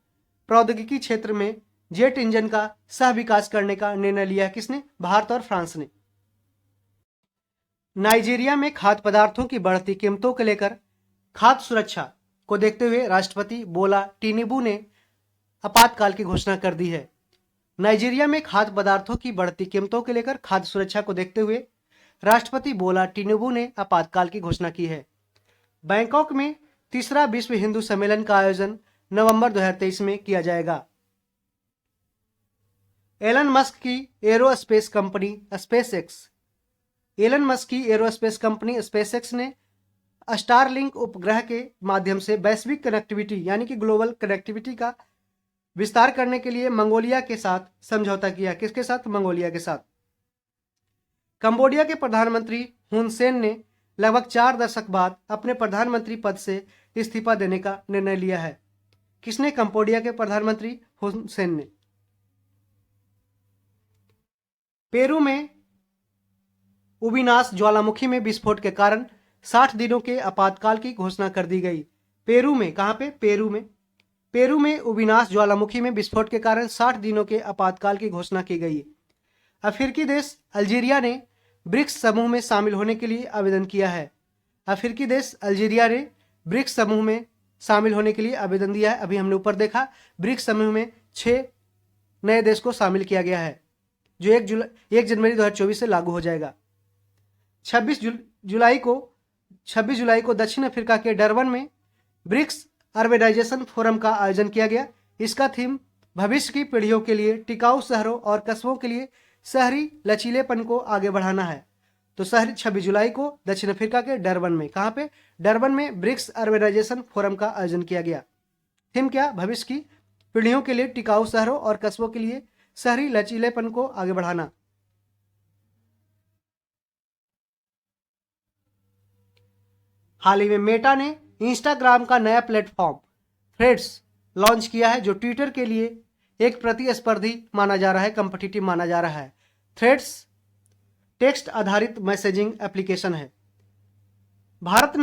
प्रौद्योगिकी क्षेत्र में जेट इंजन का सह विकास करने का निर्णय लिया। किसने? भारत और फ्रांस ने। नाइजीरिया में खाद्य पदार्थों की बढ़ती कीमतों को लेकर खाद्य सुरक्षा को देखते हुए राष्ट्रपति बोला टिनुबू ने आपातकाल की घोषणा कर दी है। नाइजीरिया में खाद्य पदार्थों की बढ़ती कीमतों को लेकर खाद्य सुरक्षा को देखते हुए राष्ट्रपति बोला टिनुबू ने आपातकाल की घोषणा की है। बैंकॉक में 3रा विश्व हिंदू सम्मेलन का आयोजन नवंबर 2023 में किया जाएगा। एलन मस्क की एरोस्पेस कंपनी स्पेसएक्स ने स्टारलिंक उपग्रह के माध्यम से वैश्विक कनेक्टिविटी यानी कि ग्लोबल कनेक्टिविटी का विस्तार करने के लिए मंगोलिया के साथ समझौता किया। किसके साथ? मंगोलिया के साथ। कंबोडिया के प्रधानमंत्री हुन सेन ने लगभग 4 दशक बाद अपने प्रधानमंत्री पद से इस्तीफा देने का निर्णय लिया है। किसने? कंबोडिया के प्रधानमंत्री हुन सेन ने। पेरू में उबिनास ज्वालामुखी में विस्फोट के कारण 60 दिनों के आपातकाल की घोषणा कर दी गई। पेरू में, कहां पे? पेरू में उबिनास ज्वालामुखी में विस्फोट के कारण 60 दिनों के आपातकाल की घोषणा की गई। अफ्रीकी देश अल्जीरिया ने ब्रिक्स समूह में शामिल होने के लिए आवेदन किया है। अफ्रीकी देश अल्जीरिया ने ब्रिक्स समूह में शामिल होने के लिए आवेदन दिया है। अभी हमने ऊपर देखा ब्रिक्स समूह में 6 नए देश को शामिल किया गया है, जो 1 जनवरी 2024 से लागू हो जाएगा। 26 जुलाई को दक्षिण अफ्रीका के डरबन में ब्रिक्स अर्बेनाइजेशन फोरम का आयोजन किया गया। इसका थीम भविष्य की पीढ़ियों के लिए टिकाऊ शहरों और कस्बों के लिए शहरी लचीलेपन को आगे बढ़ाना है। तो 26 जुलाई को दक्षिण अफ्रीका के डरबन में, कहां पे? डरबन में ब्रिक्स अर्बेनाइजेशन फोरम का आयोजन किया गया। थीम क्या? भविष्य की पीढ़ियों के लिए टिकाऊ शहरों और कस्बों के लिए शहरी लचीलेपन को आगे बढ़ाना। हाल ही में मेटा ने इंस्टाग्राम का नया प्लेटफॉर्म थ्रेड्स लॉन्च किया है, जो ट्विटर के लिए एक प्रतिस्पर्धी माना जा रहा है, कॉम्पिटिटिव माना जा रहा है। थ्रेड्स टेक्स्ट आधारित मैसेजिंग एप्लीकेशन है। भारत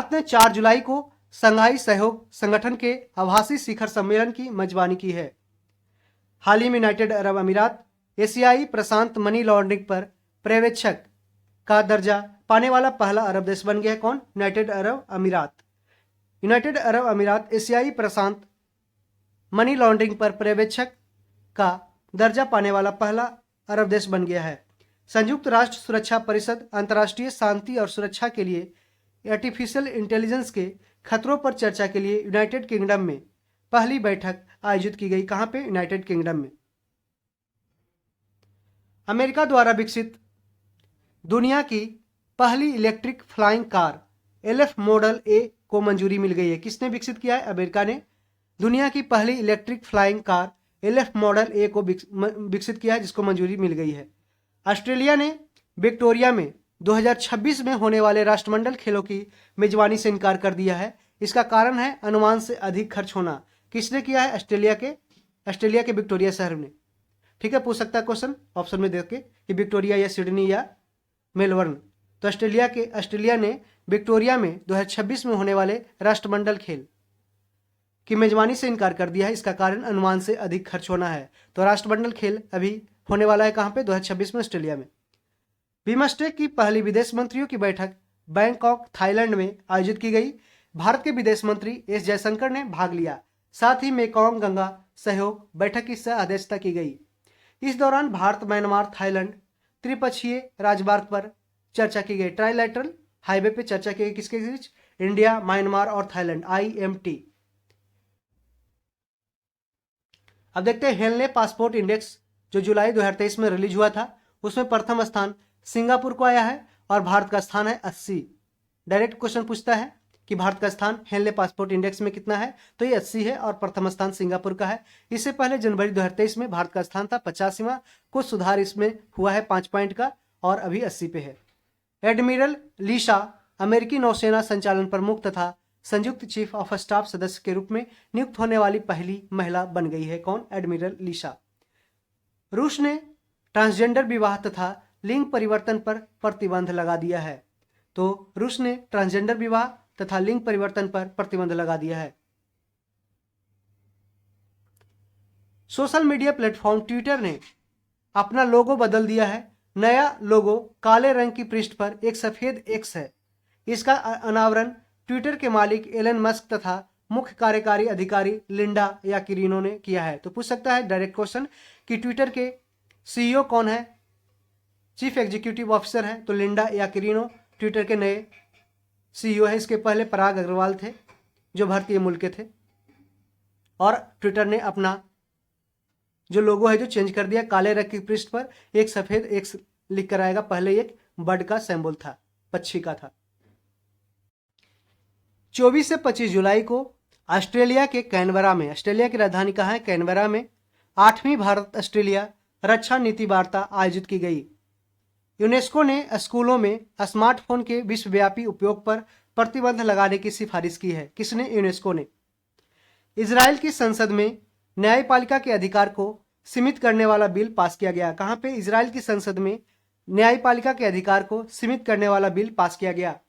ने 4 जुलाई को संघाई सहयोग संगठन के आभासी शिखर सम्मेलन की मेजबानी की है। हाल ही में यूनाइटेड अरब अमीरात एशियाई प्रशांत मनी लॉन्ड्रिंग पर पर्यवेक्षक का दर्जा पाने वाला पहला अरब देश बन गया है। कौन? यूनाइटेड अरब अमीरात। यूनाइटेड अरब अमीरात एशियाई प्रशांत मनी लॉन्ड्रिंग पर पर्यवेक्षक का दर्जा पाने वाला पहला अरब देश बन गया है। संयुक्त राष्ट्र सुरक्षा परिषद अंतर्राष्ट्रीय शांति और सुरक्षा के लिए आर्टिफिशियल इंटेलिजेंस के खतरों पर चर्चा के लिए यूनाइटेड किंगडम में पहली बैठक आयोजित की गई। कहां पे? यूनाइटेड किंगडम में। अमेरिका द्वारा विकसित दुनिया की पहली electric flying car LF model A को मंजूरी मिल गई है। किसने विकसित किया है? अमेरिका ने दुनिया की पहली electric flying car LF model A को विकसित किया है, जिसको मंजूरी मिल गई है। ऑस्ट्रेलिया ने विक्टोरिया में 2026 में होने वाले राष्ट्रमंडल खेलों की मेजबानी से इनकार कर दिया है। इसका कारण है अनुमान से अधिक खर्च होना। किसने किया है? ऑस्ट्रेलिया के विक्टोरिया शहर ने। ठीक है, पूछ सकता है क्वेश्चन ऑप्शन में देख के कि विक्टोरिया या सिडनी या मेलबर्न। तो ऑस्ट्रेलिया ने विक्टोरिया में 2026 में होने वाले राष्ट्रमंडल खेल की मेजबानी से इनकार कर दिया है। इसका कारण अनुमान से अधिक खर्च होना है। तो राष्ट्रमंडल खेल अभी होने वाला है कहां पे? 2026 में ऑस्ट्रेलिया में। बिमस्टेक की पहली विदेश मंत्रियों की बैठक बैंकॉक थाईलैंड में आयोजित की गई। भारत के विदेश मंत्री एस जयशंकर ने भाग लिया। साथ ही मेकॉन्ग गंगा सहयोग बैठक की सह अध्यक्षता की गई। इस दौरान भारत, म्यांमार, थाईलैंड त्रिपक्षीय राजमार्ग पर चर्चा की गई। ट्राइलैटरल हाईवे पे चर्चा की गई। किसके बीच? इंडिया, म्यांमार और थाईलैंड, IMT। अब देखते हैं हेनले पासपोर्ट इंडेक्स जो जुलाई 2023 में रिलीज हुआ था, उसमें प्रथम स्थान सिंगापुर को आया है और भारत का स्थान है 80। डायरेक्ट क्वेश्चन पूछता है कि भारत का स्थान हेनले पासपोर्ट इंडेक्स में कितना है, तो ये 80 है और प्रथम स्थान सिंगापुर का है। इससे पहले जनवरी 2023 में भारत का स्थान था 85वां। कुछ सुधार इसमें हुआ है 5 पॉइंट का और अभी 80 पे है। एडमिरल लीशा अमेरिकी नौसेना संचालन प्रमुख तथा संयुक्त चीफ ऑफ स्टाफ सदस्य के रूप में नियुक्त होने वाली पहली महिला बन गई है। कौन? एडमिरल लीशा। रूस ने ट्रांसजेंडर विवाह तथा लिंग परिवर्तन पर प्रतिबंध लगा दिया है। तो रूस ने ट्रांसजेंडर विवाह तथा लिंग परिवर्तन पर प्रतिबंध लगा दिया है। सोशल मीडिया प्लेटफॉर्म ट्विटर ने अपना लोगो बदल दिया है। नया लोगो काले रंग की पृष्ठ पर एक सफेद एक्स है। इसका अनावरण ट्विटर के मालिक एलन मस्क तथा मुख्य कार्यकारी अधिकारी लिंडा याकिरिनो ने किया है। तो पूछ सकता है डायरेक्ट क्वेश्चन कि ट्विटर के CEO कौन है? चीफ एग्जीक्यूटिव ऑफिसर है, तो लिंडा याकिरिनो ट्विटर के नए CEO है। इसके पहले पराग अग्रवाल थे जो भारतीय मूल के थे और ट्विटर ने अपना जो लोगो है जो चेंज कर दिया। काले रंग की पृष्ठ पर एक सफेद एक्स लिख कर आएगा। पहले एक बर्ड का सिंबल था, पक्षी का था। 24 से 25 जुलाई को ऑस्ट्रेलिया के कैनबरा में, ऑस्ट्रेलिया की राजधानी कहाँ है? कैनबरा में 8वीं भारत ऑस्ट्रेलिया रक्षा नीति वार्ता आयोजित की गई। यूनेस्को ने स्कूलों में स्मार्टफोन के विश्वव्यापी उपयोग पर प्रतिबंध लगाने की सिफारिश की है। किसने? यूनेस्को ने। इजराइल की संसद में न्यायपालिका के अधिकार को सीमित करने वाला बिल पास किया गया। कहां पे? इजराइल की संसद में न्यायपालिका के अधिकार को सीमित करने वाला बिल पास किया गया।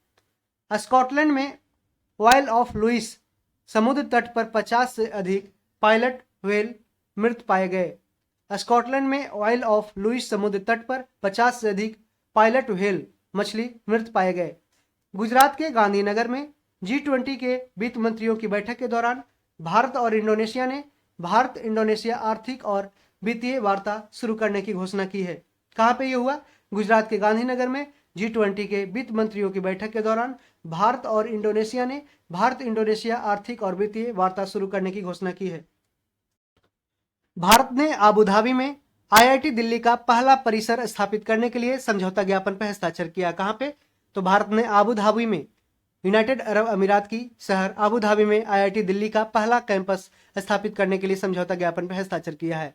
स्कॉटलैंड में वाइल ऑफ लुइस समुद्र तट पर 50 से अधिक पायलट व्हेल मृत पाए गए। स्कॉटलैंड में वाइल ऑफ लुइस समुद्र तट पर 50 से अधिक पायलट व्हेल मछली मृत पाए गए। गुजरात के गांधीनगर में G20 के वित्त मंत्रियों की बैठक के दौरान भारत और इंडोनेशिया ने भारत इंडोनेशिया आर्थिक और वित्तीय वार्ता शुरू करने की घोषणा की है। कहां पे ये हुआ? गुजरात के गांधीनगर में G20 के वित्त मंत्रियों की बैठक के दौरान भारत और इंडोनेशिया ने भारत इंडोनेशिया आर्थिक और वित्तीय वार्ता शुरू करने की घोषणा की है। भारत ने अबू धाबी में IIT दिल्ली का पहला परिसर स्थापित करने के लिए समझौता ज्ञापन पर हस्ताक्षर किया। कहां पे? तो भारत ने अबू धाबी में, यूनाइटेड अरब अमीरात की शहर अबू धाबी में IIT दिल्ली का पहला कैंपस स्थापित करने के लिए समझौता ज्ञापन पर हस्ताक्षर किया है।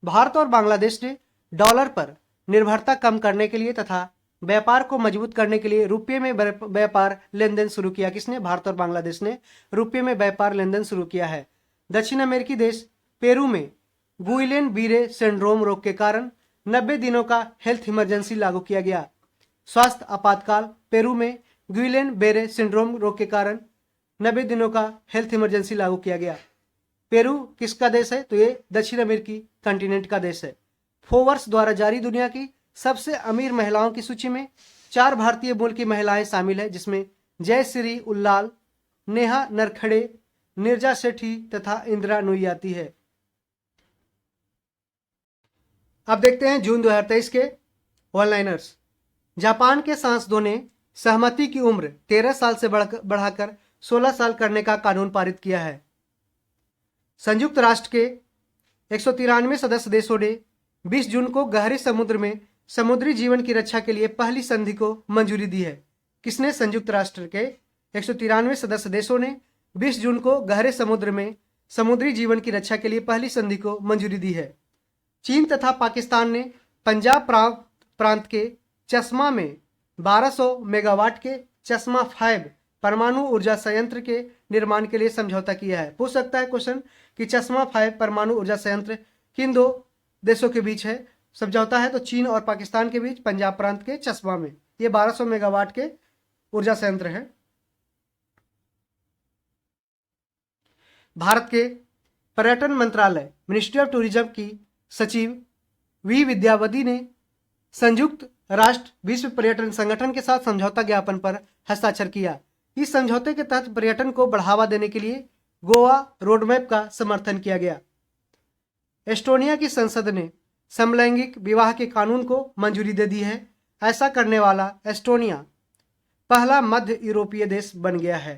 भारत और बांग्लादेश ने डॉलर पर निर्भरता कम करने के लिए तथा व्यापार को मजबूत करने के लिए रुपये में व्यापार लेन देन शुरू किया। किसने? भारत और बांग्लादेश ने रुपये में व्यापार लेन देन शुरू किया है। दक्षिण अमेरिकी देश पेरू में गुइलेन बीरे सिंड्रोम रोग के कारण 90 दिनों का हेल्थ इमरजेंसी लागू किया गया। स्वास्थ्य आपातकाल पेरू में गुइलेन बेरे सिंड्रोम रोग के कारण 90 दिनों का हेल्थ इमरजेंसी लागू किया गया। पेरू किसका देश है? तो ये दक्षिण अमेरिकी कंटिनेंट का देश है। फोर्ब्स द्वारा जारी दुनिया की सबसे अमीर महिलाओं की सूची में 4 भारतीय मूल की महिलाएं शामिल है, जिसमें जयश्री उल्लाल, नेहा नरखड़े, नीरजा सेठी तथा इंदिरा नूई आती है। अब देखते हैं जून 2023 के वन लाइनर्स। जापान के सांसदों ने सहमति की उम्र 13 साल से बढ़ाकर 16 साल करने का कानून पारित किया है। संयुक्त राष्ट्र के 193 सदस्य देशों ने 20 जून को गहरे समुद्र में समुद्री जीवन की रक्षा के लिए पहली संधि को मंजूरी दी है। किसने? संयुक्त राष्ट्र के 193 सदस्य देशों ने 20 जून को गहरे समुद्र में समुद्री जीवन की रक्षा के लिए पहली संधि को मंजूरी दी है। चीन तथा पाकिस्तान ने पंजाब प्रांत के चश्मा में 1200 मेगावाट के चश्मा 5 परमाणु ऊर्जा संयंत्र के निर्माण के लिए समझौता किया है। पूछ सकता है क्वेश्चन कि चश्मा 5 परमाणु ऊर्जा संयंत्र किन दो देशों के बीच है समझौता है? तो चीन और पाकिस्तान के बीच पंजाब प्रांत के चश्मा में ये 1200 मेगावाट के ऊर्जा संयंत्र है। भारत के पर्यटन मंत्रालय मिनिस्ट्री ऑफ टूरिज्म की सचिव वी विद्यावती ने संयुक्त राष्ट्र विश्व पर्यटन संगठन के साथ समझौता ज्ञापन पर हस्ताक्षर किया। इस समझौते के तहत पर्यटन को बढ़ावा देने के लिए गोवा रोडमैप का समर्थन किया गया। एस्टोनिया की संसद ने समलैंगिक विवाह के कानून को मंजूरी दे दी है। ऐसा करने वाला एस्टोनिया पहला मध्य यूरोपीय देश बन गया है।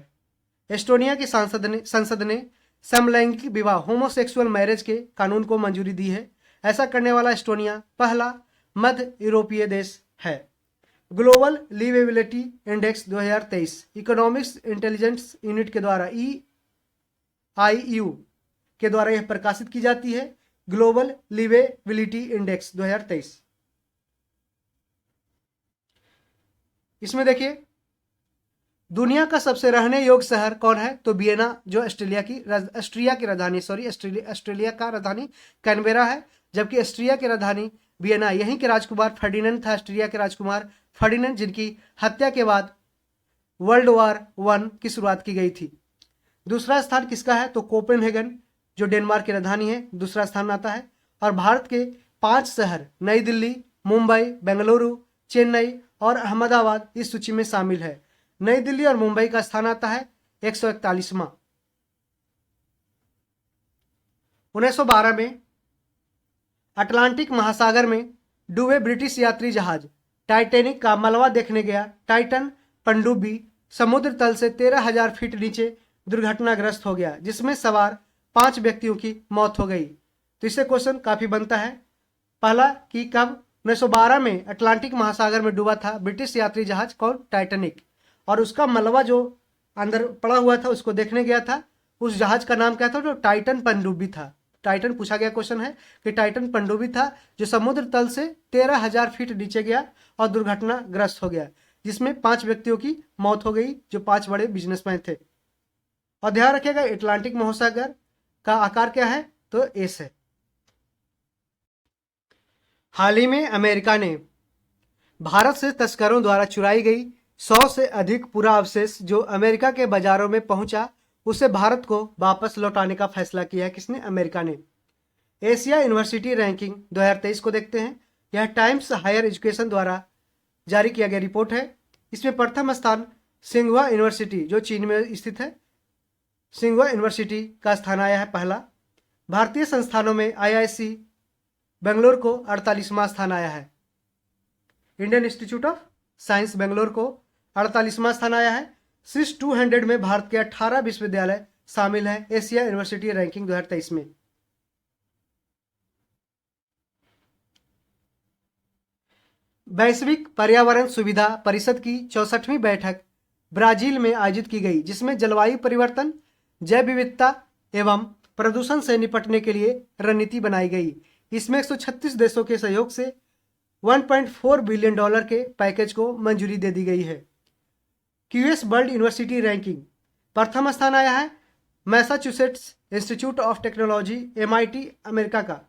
एस्टोनिया की संसद ने समलैंगिक विवाह होमोसेक्सुअल मैरिज के कानून को मंजूरी दी है। ऐसा करने वाला एस्टोनिया पहला मध्य यूरोपीय देश है। Global liveability index 2023 economics intelligence unit के द्वारा EIU के द्वारा यह प्रकाशित की जाती है। Global liveability index 2023। इसमें देखिए दुनिया का सबसे रहने योग्य शहर कौन है? तो वियना, जो ऑस्ट्रिया की राजधानी ऑस्ट्रेलिया का राजधानी कैनबेरा है, जबकि ऑस्ट्रिया की राजधानी वियना। यहीं के राजकुमार फर्डिनेंड था, ऑस्ट्रिया के राजकुमार फर्डिनेंड, जिनकी हत्या के बाद वर्ल्ड वॉर 1 की शुरुआत की गई थी। दूसरा स्थान किसका है? तो कोपेनहेगन, जो डेनमार्क की राजधानी है, दूसरा स्थान आता है। और भारत के 5 शहर नई दिल्ली, मुंबई, बेंगलुरु, चेन्नई और अहमदाबाद इस सूची में शामिल है। नई दिल्ली और मुंबई का स्थान आता है 141वां। 1912 में अटलांटिक महासागर में डूबे ब्रिटिश यात्री जहाज टाइटैनिक का मलबा देखने गया टाइटन पनडुब्बी समुद्र तल से 13,000 फीट नीचे दुर्घटनाग्रस्त हो गया, जिसमें सवार 5 व्यक्तियों की मौत हो गई। तो इससे क्वेश्चन काफी बनता है। पहला कि कब? 1912 में अटलांटिक महासागर में डूबा था ब्रिटिश यात्री जहाज कौन? टाइटैनिक, और उसका मलबा जो अंदर पड़ा हुआ था उसको देखने गया था। उस जहाज का नाम क्या था? जो टाइटन पनडुब्बी था। टाइटन पूछा गया क्वेश्चन है कि टाइटन पनडुब्बी था जो समुद्र तल से 13,000 फीट नीचे गया और दुर्घटनाग्रस्त हो गया, जिसमें 5 व्यक्तियों की मौत हो गई, जो 5 बड़े बिजनेसमैन थे। और ध्यान रखिएगा अटलांटिक महासागर का आकार क्या है? तो एस है। हाल ही में अमेरिका ने भारत से तस्करों द्वारा चुराई गई 100 से अधिक पूरा अवशेष जो अमेरिका के बाजारों में पहुंचा, उसे भारत को वापस लौटाने का फैसला किया है। किसने? अमेरिका ने। एशिया यूनिवर्सिटी रैंकिंग 2023 को देखते हैं। यह टाइम्स हायर एजुकेशन द्वारा जारी किया गया रिपोर्ट है। इसमें प्रथम स्थान सिंघुआ यूनिवर्सिटी, जो चीन में स्थित है, सिंघुआ यूनिवर्सिटी का स्थान आया है पहला। भारतीय संस्थानों में IISc बेंगलोर को 48वां स्थान आया है। Indian institute of science Bangalore को 48वां स्थान आया है। शीर्ष 200 में भारत के 18 विश्वविद्यालय शामिल हैं एशिया यूनिवर्सिटी रैंकिंग 2023 में। वैश्विक पर्यावरण सुविधा परिषद की 64वीं बैठक ब्राजील में आयोजित की गई, जिसमें जलवायु परिवर्तन, जैव विविधता एवं प्रदूषण से निपटने के लिए रणनीति बनाई गई। इसमें 136 देशों के सहयोग से $1.4 बिलियन के पैकेज को मंजूरी दे दी गई है। QS वर्ल्ड यूनिवर्सिटी रैंकिंग प्रथम स्थान आया है Massachusetts institute of technology MIT America का।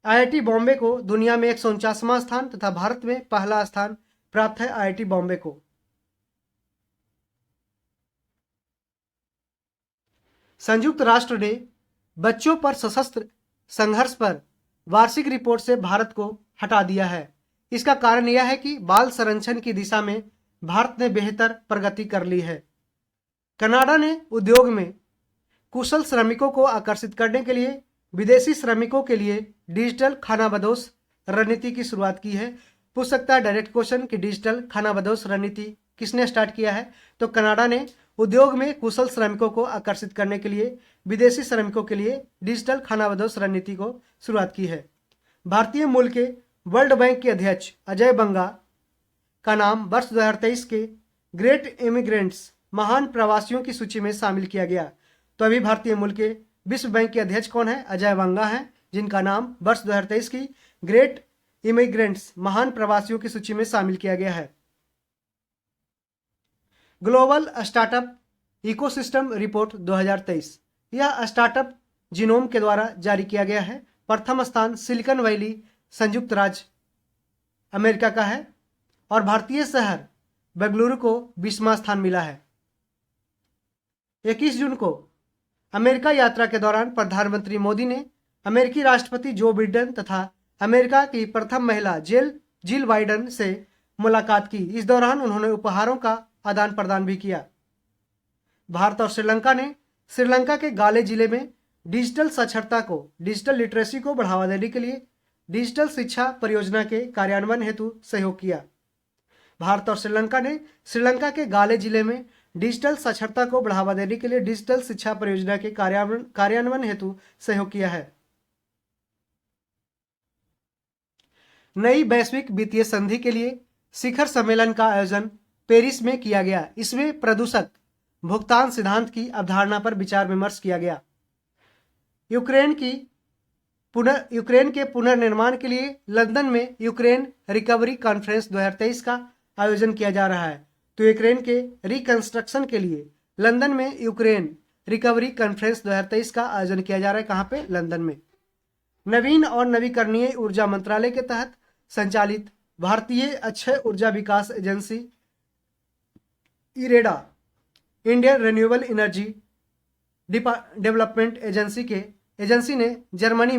IIT बॉम्बे को दुनिया में 149वां स्थान तथा भारत में पहला स्थान प्राप्त है IIT बॉम्बे को। संयुक्त राष्ट्र ने बच्चों पर सशस्त्र संघर्ष पर वार्षिक रिपोर्ट से भारत को हटा दिया है। इसका कारण यह है कि बाल संरक्षण की दिशा में भारत ने बेहतर प्रगति कर ली है। कनाडा ने उद्योग में कुशल श्रमिकों को आकर्षित करने के लिए विदेशी श्रमिकों के लिए डिजिटल खानाबदोश रणनीति की शुरुआत की है। पूछ सकता है डायरेक्ट क्वेश्चन कि डिजिटल खानाबदोश रणनीति किसने स्टार्ट किया है, तो कनाडा ने उद्योग में कुशल श्रमिकों को आकर्षित करने के लिए विदेशी श्रमिकों के लिए डिजिटल खानाबदोश रणनीति को शुरुआत की है। भारतीय मूल के वर्ल्ड बैंक के अध्यक्ष अजय बंगा का नाम वर्ष 2023 के ग्रेट इमिग्रेंट्स महान प्रवासियों की सूची में शामिल किया गया। तो अभी भारतीय मूल के विश्व बैंक के अध्यक्ष कौन है? अजय बंगा हैं, जिनका नाम वर्ष 2023 की ग्रेट इमिग्रेंट्स महान प्रवासियों की सूची में शामिल किया गया है। ग्लोबल स्टार्टअप इकोसिस्टम रिपोर्ट 2023, यह स्टार्टअप जीनोम के द्वारा जारी किया गया है। प्रथम स्थान सिलिकॉन वैली संयुक्त राज्य अमेरिका का है और भारतीय शहर बेंगलुरु को 20वां स्थान मिला है। 21 जून को अमेरिका यात्रा के दौरान प्रधानमंत्री मोदी ने अमेरिकी राष्ट्रपति जो बिडेन तथा अमेरिका की प्रथम महिला जिल बाइडेन से मुलाकात की। इस दौरान उन्होंने उपहारों का आदान प्रदान भी किया। भारत और श्रीलंका ने श्रीलंका के गाले जिले में डिजिटल साक्षरता को, डिजिटल लिटरेसी को बढ़ावा देने के लिए डिजिटल शिक्षा परियोजना के कार्यान्वयन हेतु सहयोग किया। भारत और श्रीलंका ने श्रीलंका के गाले जिले में डिजिटल साक्षरता को बढ़ावा देने के लिए डिजिटल शिक्षा परियोजना के कार्यान्वयन हेतु सहयोग किया है। नई वैश्विक वित्तीय संधि के लिए शिखर सम्मेलन का आयोजन पेरिस में किया गया। इसमें प्रदूषक भुगतान सिद्धांत की अवधारणा पर विचार विमर्श किया गया। यूक्रेन के पुनर्निर्माण के लिए लंदन में यूक्रेन रिकवरी कॉन्फ्रेंस 2023 का आयोजन किया जा रहा है। तो यूक्रेन के रिकंस्ट्रक्शन के लिए लंदन में यूक्रेन रिकवरी कॉन्फ्रेंस 2023 का आयोजन किया जा रहा है। कहाँ पे? लंदन में। नवीन और नवीकरणीय ऊर्जा मंत्रालय के तहत संचालित भारतीय अक्षय ऊर्जा विकास agency IREDA, Indian renewable energy development agency ने जर्मनी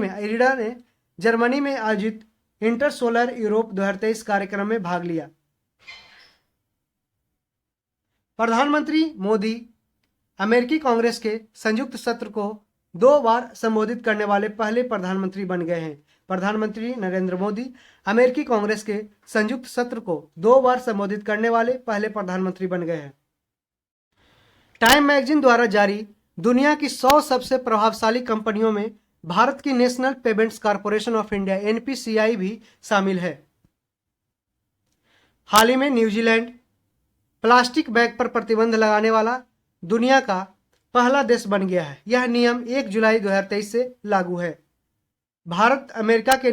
में आयोजित इंटर सोलर यूरोप 2023 कार्यक्रम में भाग लिया। प्रधानमंत्री मोदी अमेरिकी कांग्रेस के संयुक्त सत्र को 2 बार संबोधित करने वाले पहले प्रधानमंत्री बन गए हैं। प्रधानमंत्री नरेंद्र मोदी अमेरिकी कांग्रेस के संयुक्त सत्र को 2 बार संबोधित करने वाले पहले प्रधानमंत्री बन गए हैं। टाइम मैगजीन द्वारा जारी दुनिया की 100 सबसे प्रभावशाली कंपनियों में भारत की national payments corporation of India NPCI भी शामिल है। हाल ही में न्यूजीलैंड प्लास्टिक बैग पर प्रतिबंध लगाने वाला दुनिया का पहला देश बन गया है। यह नियम 1 जुलाई 2023 से लागू है। भारत अमेरिका के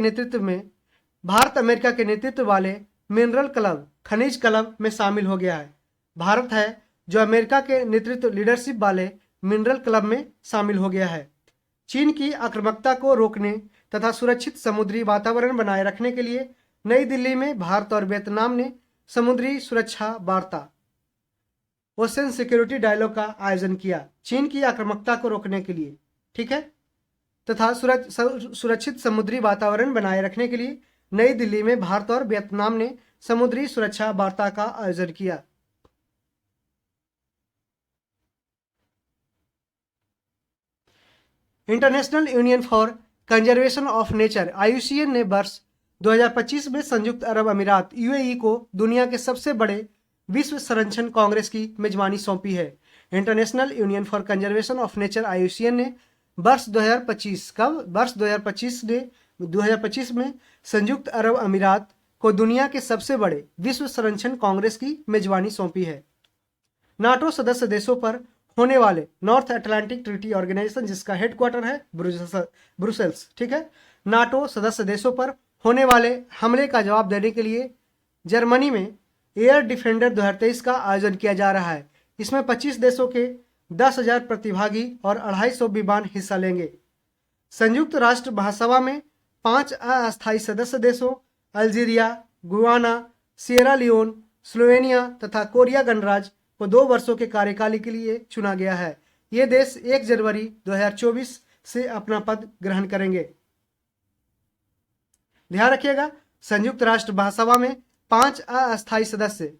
नेतृत्व वाले मिनरल क्लब, खनिज क्लब में शामिल हो गया है। भारत है जो अमेरिका के नेतृत्व लीडरशिप वाले मिनरल क्लब में शामिल हो गया है। चीन की आक्रामकता को रोकने तथा सुरक्षित समुद्री वातावरण बनाए रखने के लिए नई दिल्ली में भारत और वियतनाम ने समुद्री सुरक्षा वार्ता ओशन सिक्योरिटी डायलॉग का आयोजन किया। चीन की आक्रामकता को रोकने के लिए, ठीक है, तथा सुरक्षित समुद्री वातावरण बनाए रखने के लिए नई दिल्ली में भारत और वियतनाम ने समुद्री सुरक्षा वार्ता का आयोजन किया। International union for conservation of nature IUCN ने वर्ष 2025 में संयुक्त अरब अमीरात UAE को दुनिया के सबसे बड़े विश्व संरक्षण कांग्रेस की मेजबानी सौंपी है। International union for conservation of nature IUCN ने वर्ष 2025 में संयुक्त अरब अमीरात को दुनिया के सबसे बड़े विश्व संरक्षण कांग्रेस की मेजबानी सौंपी है। नाटो सदस्य देशों पर होने वाले नॉर्थ अटलांटिक ट्रीटी ऑर्गेनाइजेशन, जिसका हेडक्वार्टर है ब्रुसेल्स, ठीक है, नाटो सदस्य देशों पर होने वाले हमले का जवाब देने के लिए जर्मनी में एयर डिफेंडर 2023 का आयोजन किया जा रहा है। इसमें 25 देशों के 10,000 प्रतिभागी और 250 विमान हिस्सा लेंगे। संयुक्त राष्ट्र महासभा में 5 अस्थायी सदस्य देशों Algeria, Guyana, Sierra Leone, Slovenia तथा कोरिया गणराज्य को 2 वर्षों के कार्यकाल के लिए चुना गया है। ये देश 1 जनवरी 2024 से अपना पद ग्रहण करेंगे। ध्यान रखिएगा, संयुक्त राष्ट्र महासभा में 5 अस्थायी सदस्य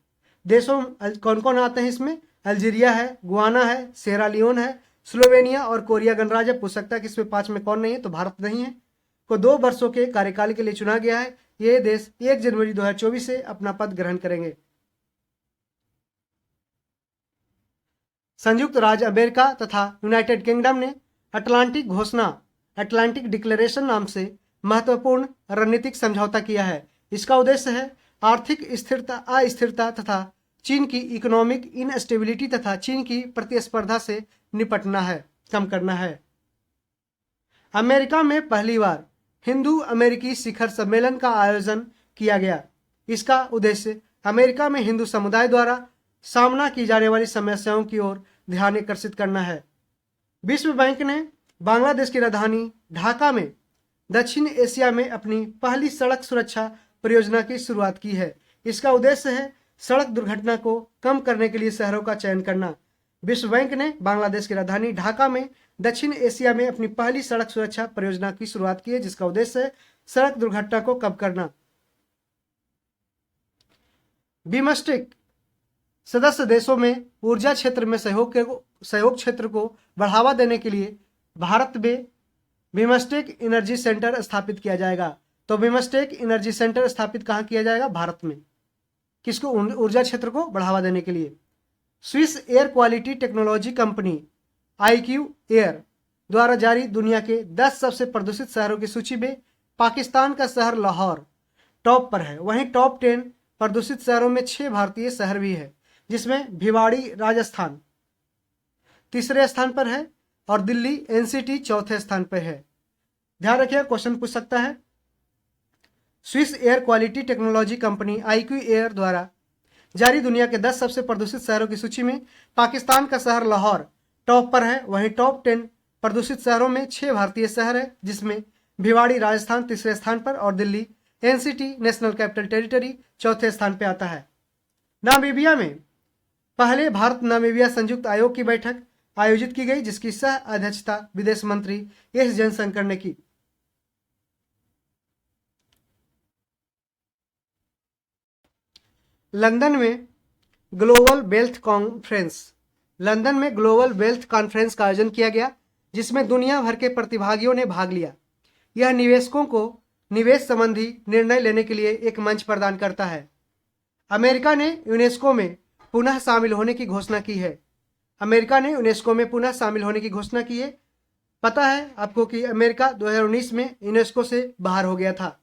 देशों कौन कौन आते हैं इसमें? अल्जीरिया है, गुआना है, सेरा लियोन है, स्लोवेनिया और कोरिया गणराज्य। पूछ सकता है कि इसमें 5 में कौन नहीं है, तो भारत नहीं है। को 2 वर्षों के कार्यकाल के लिए चुना गया है। ये देश 1 जनवरी 2024 से अपना पद ग्रहण करेंगे। संयुक्त राज्य अमेरिका तथा यूनाइटेड किंगडम ने अटलांटिक डिक्लेरेशन नाम से महत्वपूर्ण रणनीतिक समझौता किया है। इसका उद्देश्य है आर्थिक अस्थिरता तथा चीन की इकोनॉमिक इनस्टेबिलिटी तथा चीन की प्रतिस्पर्धा से निपटना है, कम करना है। अमेरिका में पहली बार हिंदू अमेरिकी शिखर सम्मेलन का आयोजन किया गया। इसका उद्देश्य अमेरिका में हिंदू समुदाय द्वारा सामना की जाने वाली समस्याओं की ओर ध्यान आकर्षित करना है। विश्व बैंक ने बांग्लादेश की राजधानी ढाका में दक्षिण एशिया में अपनी पहली सड़क सुरक्षा परियोजना की शुरुआत की है। इसका उद्देश्य है सड़क दुर्घटना को कम करने के लिए शहरों का चयन करना। विश्व बैंक ने बांग्लादेश की राजधानी ढाका में दक्षिण एशिया में अपनी पहली सड़क सुरक्षा परियोजना की शुरुआत की है, जिसका उद्देश्य है सड़क दुर्घटना को कम करना। बिमस्टेक सदस्य देशों में ऊर्जा क्षेत्र में सहयोग क्षेत्र को बढ़ावा देने के लिए भारत में बिमस्टेक एनर्जी सेंटर स्थापित किया जाएगा। तो बिमस्टेक एनर्जी सेंटर स्थापित कहाँ किया जाएगा? भारत में। किसको? ऊर्जा क्षेत्र को बढ़ावा देने के लिए। Swiss air quality technology company IQ air द्वारा जारी दुनिया के 10 सबसे प्रदूषित शहरों की सूची में पाकिस्तान का शहर लाहौर टॉप पर है। वहीं टॉप 10 प्रदूषित शहरों में 6 भारतीय शहर भी है, जिसमें भिवाड़ी राजस्थान तीसरे स्थान पर है और दिल्ली NCT चौथे स्थान पर है। ध्यान रखिए, क्वेश्चन पूछ सकता है। Swiss air quality technology company IQ air द्वारा जारी दुनिया के 10 सबसे प्रदूषित शहरों की सूची में पाकिस्तान का शहर लाहौर टॉप पर है। वहीं टॉप 10 प्रदूषित शहरों में 6 भारतीय शहर है, जिसमें भिवाड़ी राजस्थान तीसरे स्थान पर और Delhi NCT national capital territory चौथे स्थान पर आता है। नामीबिया में पहले भारत नामीबिया संयुक्त आयोग की बैठक आयोजित की गई, जिसकी सह अध्यक्षता विदेश मंत्री S जयशंकर ने की। लंदन में ग्लोबल वेल्थ कॉन्फ्रेंस का आयोजन किया गया, जिसमें दुनिया भर के प्रतिभागियों ने भाग लिया। यह निवेशकों को निवेश संबंधी निर्णय लेने के लिए एक मंच प्रदान करता है। अमेरिका ने यूनेस्को में पुनः शामिल होने की घोषणा की है। पता है आपको कि अमेरिका 2019 में यूनेस्को से बाहर हो गया था।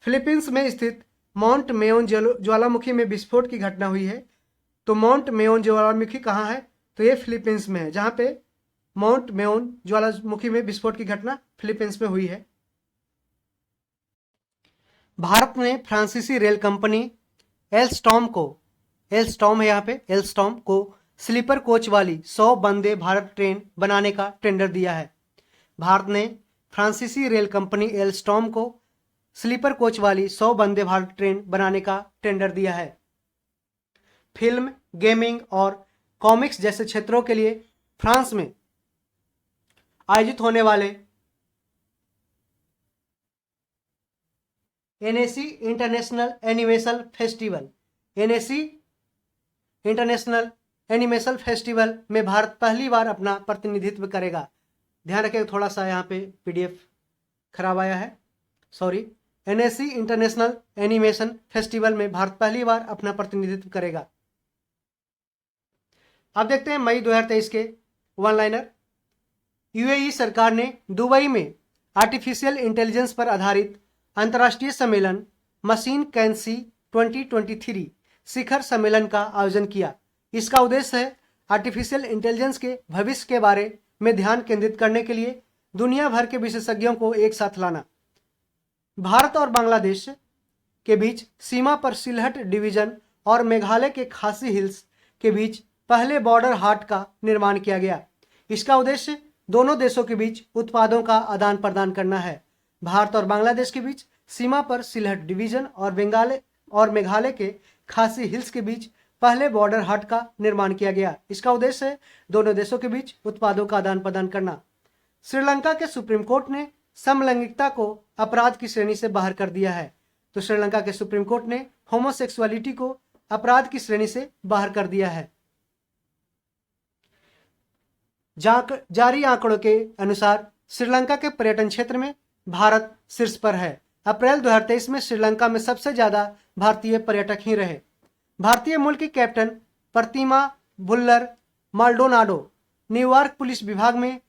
फिलीपींस में स्थित माउंट मेयोन ज्वालामुखी में विस्फोट की घटना हुई है। तो माउंट मेयोन ज्वालामुखी कहाँ है? तो ये फिलीपींस में है, जहाँ पे माउंट मेयोन ज्वालामुखी में विस्फोट की घटना फिलीपींस में हुई है। भारत ने फ्रांसीसी रेल कंपनी एल्स्टॉम को स्लीपर कोच वाली 100 वंदे भारत ट्रेन बनाने का टेंडर दिया है। भारत ने फ्रांसीसी रेल कंपनी एल्स्टॉम को स्लीपर कोच वाली 100 वंदे भारत ट्रेन बनाने का टेंडर दिया है। फिल्म, गेमिंग और कॉमिक्स जैसे क्षेत्रों के लिए फ्रांस में आयोजित होने वाले NAC इंटरनेशनल एनिमेशन फेस्टिवल में भारत पहली बार अपना प्रतिनिधित्व करेगा। ध्यान रखें, थोड़ा सा यहाँ पे PDF खराब आया है, sorry. NAC international animation festival में भारत पहली बार अपना प्रतिनिधित्व करेगा। अब देखते हैं मई 2023 के वन लाइनर। UAE सरकार ने दुबई में आर्टिफिशियल इंटेलिजेंस पर आधारित अंतर्राष्ट्रीय सम्मेलन मशीन कैंसी 2023 शिखर सम्मेलन का आयोजन किया। इसका उद्देश्य है आर्टिफिशियल इंटेलिजेंस के भविष्य के बारे में ध्यान केंद्रित करने के लिए दुनिया भर के विशेषज्ञों को एक साथ लाना। भारत और बांग्लादेश के बीच सीमा पर सिलहट डिवीजन और मेघालय के खासी हिल्स के बीच पहले बॉर्डर हाट का निर्माण किया गया। इसका उद्देश्य दोनों देशों के बीच उत्पादों का आदान प्रदान करना है। भारत और बांग्लादेश के बीच सीमा पर सिलहट डिवीजन और मेघालय के खासी हिल्स के बीच पहले बॉर्डर हाट का निर्माण किया गया। इसका उद्देश्य है दोनों देशों के बीच उत्पादों का आदान प्रदान करना। श्रीलंका के सुप्रीम कोर्ट ने समलैंगिकता को अपराध की श्रेणी से बाहर कर दिया है। तो श्रीलंका के सुप्रीम कोर्ट ने होमोसेक्सुअलिटी को अपराध की श्रेणी से बाहर कर दिया है। जारी आंकड़ों के अनुसार श्रीलंका के पर्यटन क्षेत्र में भारत शीर्ष पर है। अप्रैल 2023 में श्रीलंका में सबसे ज्यादा भारतीय पर्यटक ही रहे। भारतीय मूल की कैप्टन प्रतिमा भुल्लर माल्डोनाडो न्यूयॉर्क पुलिस विभाग में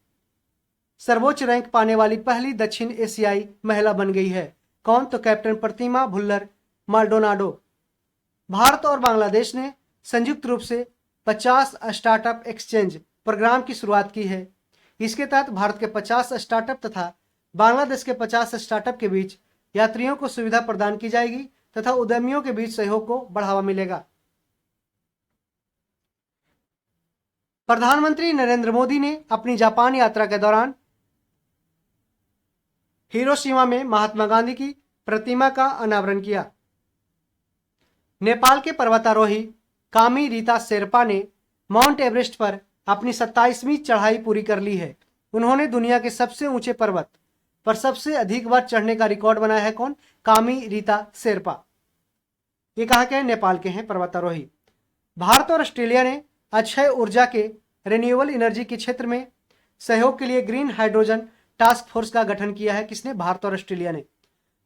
सर्वोच्च रैंक पाने वाली पहली दक्षिण एशियाई महिला बन गई है। कौन? तो कैप्टन प्रतिमा भुल्लर माल्डोनाडो। भारत और बांग्लादेश ने संयुक्त रूप से 50 स्टार्टअप एक्सचेंज प्रोग्राम की शुरुआत की है। इसके तहत भारत के 50 स्टार्टअप तथा बांग्लादेश के 50 स्टार्टअप के बीच यात्रियों को सुविधा प्रदान की जाएगी तथा उद्यमियों के बीच सहयोग को बढ़ावा मिलेगा। प्रधानमंत्री नरेंद्र मोदी ने अपनी जापान यात्रा के दौरान हिरोशिमा में महात्मा गांधी की प्रतिमा का अनावरण किया। नेपाल के पर्वतारोही कामी रीता शेरपा ने माउंट एवरेस्ट पर अपनी 27वीं चढ़ाई पूरी कर ली है। उन्होंने दुनिया के सबसे ऊंचे पर्वत पर सबसे अधिक बार चढ़ने का रिकॉर्ड बनाया है। कौन? कामी रीता शेरपा। ये कहाँ के हैं? नेपाल के हैं पर्वतारोही। भारत और ऑस्ट्रेलिया ने अक्षय ऊर्जा के रिन्यूएबल एनर्जी के क्षेत्र में सहयोग के लिए ग्रीन हाइड्रोजन टास्क फोर्स का गठन किया है। किसने? भारत और ऑस्ट्रेलिया ने।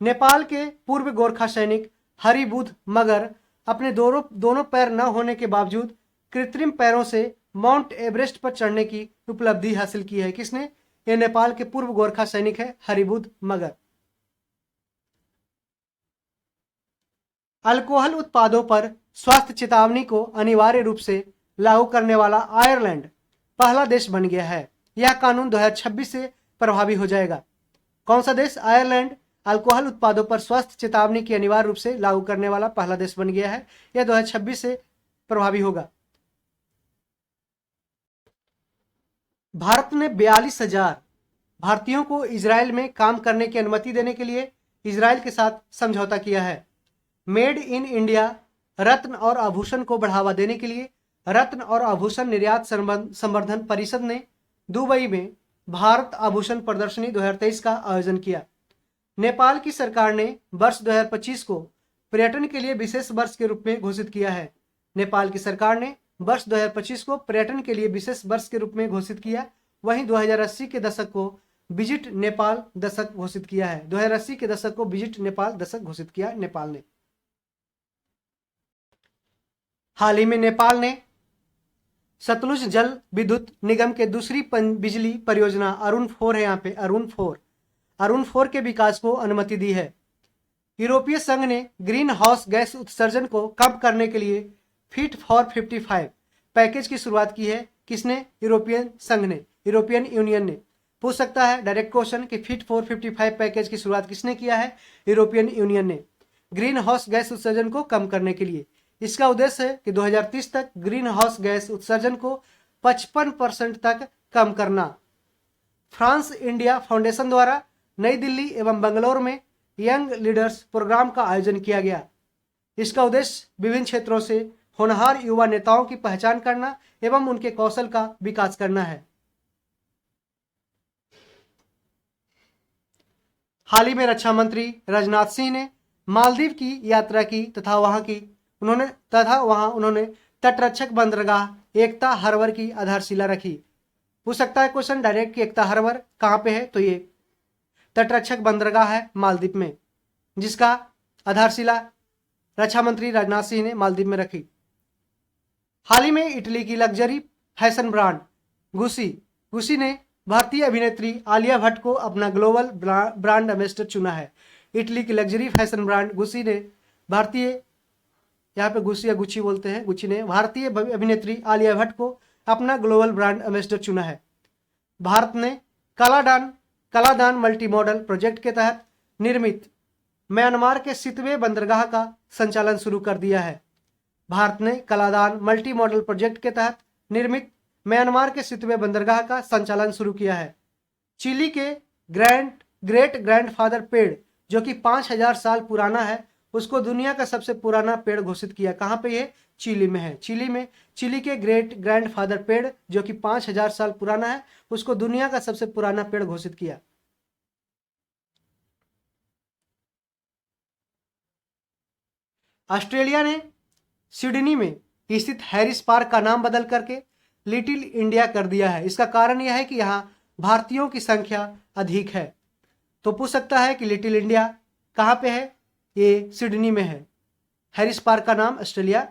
नेपाल के पूर्व गोरखा सैनिक हरिबुध मगर अपने दोनों पैर न होने के बावजूद कृत्रिम पैरों से माउंट एवरेस्ट पर चढ़ने की उपलब्धि हासिल की है। किसने? ये नेपाल के पूर्व गोरखा सैनिक है हरिबुध मगर। अल्कोहल उत्पादों पर स्वास्थ्य चेतावनी को अनिवार्य रूप से लागू करने वाला आयरलैंड पहला देश बन गया है। यह कानून 2026 से प्रभावी हो जाएगा। कौन सा देश? आयरलैंड अल्कोहल उत्पादों पर स्वास्थ्य चेतावनी की अनिवार्य रूप से लागू करने वाला पहला देश बन गया है। यह 2026 से प्रभावी होगा। भारत ने 42,000 भारतीयों को इजरायल में काम करने की अनुमति देने के लिए इजरायल के साथ समझौता किया है। मेड इन इंडिया रत्न और आभूषण को बढ़ावा देने के लिए रत्न और आभूषण निर्यात संवर्धन परिषद ने दुबई में भारत आभूषण प्रदर्शनी 2023 का आयोजन किया। नेपाल की सरकार ने वर्ष 2025 को पर्यटन के लिए विशेष वर्ष के रूप में घोषित किया है। नेपाल की सरकार ने वर्ष 2025 को पर्यटन के लिए विशेष वर्ष के रूप में घोषित किया। वहीं 2080 के दशक को विजिट नेपाल दशक घोषित किया है। 2080 के दशक को विजिट नेपाल दशक घोषित किया नेपाल ने। हाल ही में नेपाल ने सतलुज जल विद्युत निगम के दूसरी बिजली परियोजना अरुण 4 है, यहाँ पे अरुण 4 के विकास को अनुमति दी है। यूरोपीय संघ ने ग्रीन हाउस गैस उत्सर्जन को कम करने के लिए फिट फॉर 55 पैकेज की शुरुआत की है। किसने? यूरोपियन संघ ने, यूरोपियन यूनियन ने। पूछ सकता है डायरेक्ट क्वेश्चन कि फिट फॉर 55 पैकेज की शुरुआत किसने किया है? यूरोपियन यूनियन ने, ग्रीन हाउस गैस उत्सर्जन को कम करने के लिए। इसका उद्देश्य है कि 2030 तक ग्रीन हाउस गैस उत्सर्जन को 55% तक कम करना। फ्रांस इंडिया फाउंडेशन द्वारा नई दिल्ली एवं बेंगलोर में यंग लीडर्स प्रोग्राम का आयोजन किया गया। इसका उद्देश्य विभिन्न क्षेत्रों से होनहार युवा नेताओं की पहचान करना एवं उनके कौशल का विकास करना है। हाल ही में रक्षा मंत्री राजनाथ सिंह ने मालदीव की यात्रा की तथा वहां उन्होंने तटरक्षक बंदरगाह एकता हार्बर की आधारशिला रखी। पूछ सकता है क्वेश्चन डायरेक्ट कि एकता हार्बर कहां पे है? तो ये तटरक्षक बंदरगाह है मालदीव में, जिसका आधारशिला रक्षा मंत्री राजनाथ सिंह ने मालदीव में रखी। हाल ही में इटली की लग्जरी फैशन ब्रांड गुसी ने भारतीय अभिनेत्री आलिया भट्ट को अपना ग्लोबल ब्रांड एम्बेसडर चुना है। इटली की लग्जरी फैशन ब्रांड गुसी ने भारतीय, यहाँ पे गुसी या गुच्ची बोलते हैं, गुच्ची ने भारतीय अभिनेत्री आलिया भट्ट को अपना ग्लोबल ब्रांड एम्बेसडर चुना है। भारत ने कलादान मल्टी मॉडल प्रोजेक्ट के तहत निर्मित म्यांमार के सितवे बंदरगाह का संचालन शुरू कर दिया है। भारत ने कलादान मल्टी मॉडल प्रोजेक्ट के तहत निर्मित म्यांमार के सितवे बंदरगाह का संचालन शुरू किया है। चिली के ग्रेट ग्रैंडफादर पेड़ जो कि 5000 साल पुराना है, उसको दुनिया का सबसे पुराना पेड़ घोषित किया। कहाँ पे ये? चिली में है। चिली के ग्रेट ग्रैंडफादर पेड़ जो कि 5000 साल पुराना है, उसको दुनिया का सबसे पुराना पेड़ घोषित किया। ऑस्ट्रेलिया ने सिडनी में स्थित हैरिस पार्क का नाम बदल करके लिटिल इंडिया कर दिया है। इसका कारण यह है कि यहाँ भारतीयों की संख्या अधिक है। तो पूछ सकता है कि लिटिल इंडिया कहाँ पे है, ये सिडनी में है। हैरिस पार्क का नाम ऑस्ट्रेलिया,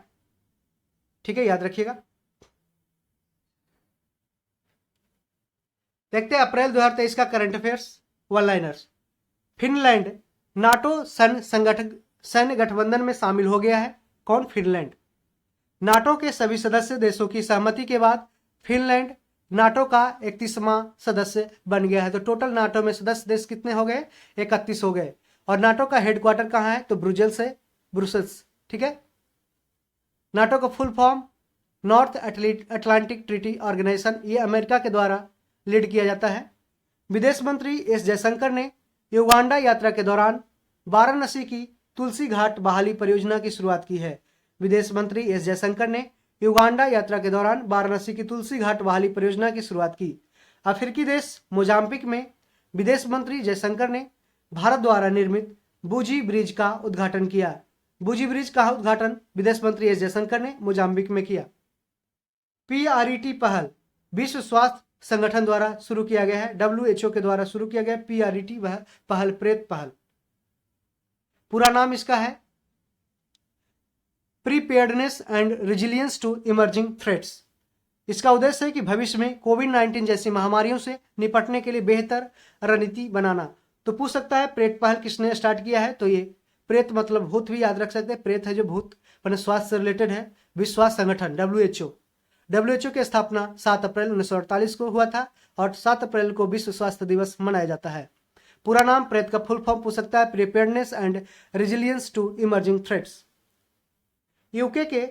ठीक है, याद रखिएगा। देखते हैं अप्रैल 2023 का current affairs one liners. Finland NATO सैन्य गठबंधन में शामिल हो गया है। कौन? फिनलैंड। नाटो के सभी सदस्य देशों की सहमति के बाद फिनलैंड नाटो का 31वां सदस्य बन गया है। तो टोटल नाटो में सदस्य देश कितने हो गए? 31 हो गए। और नाटो का हेडक्वार्टर कहाँ है? तो ब्रुसेल्स, ठीक है। नाटो का full form North Atlantic treaty organization, ये अमेरिका के द्वारा लीड किया जाता है। विदेश मंत्री एस जयशंकर ने युगांडा यात्रा के दौरान वाराणसी की तुलसी घाट बहाली परियोजना की शुरुआत की है। विदेश मंत्री एस जयशंकर ने युगांडा यात्रा के दौरान वाराणसी की तुलसी घाट बहाली परियोजना की शुरुआत की। अफ्रीकी देश मोजाम्बिक में विदेश मंत्री जयशंकर ने भारत द्वारा निर्मित बुजी ब्रिज का उद्घाटन किया। बुजी ब्रिज का उद्घाटन विदेश मंत्री एस जयशंकर ने मोजाम्बिक में किया। PRET पहल विश्व स्वास्थ्य संगठन द्वारा शुरू किया गया है। WHO के द्वारा शुरू किया गया PRET पहल, प्रेत पहल। पूरा नाम इसका है preparedness and resilience to emerging threats. इसका उद्देश्य है कि भविष्य में कोविड-19 जैसी महामारियों से निपटने के लिए बेहतर रणनीति बनाना। तो पूछ सकता है प्रेत पहल किसने स्टार्ट किया है? तो ये प्रेत मतलब भूत भी याद रख सकते हैं। प्रेत है जो भूत मैंने स्वास्थ्य से रिलेटेड है। विश्व स्वास्थ्य संगठन WHO की स्थापना 7 अप्रैल 1948 को हुआ था और 7 अप्रैल को विश्व स्वास्थ्य दिवस मनाया जाता है। पूरा नाम प्रेत का फुल फॉर्म पूछ सकता है preparedness and resilience to emerging threats. UK के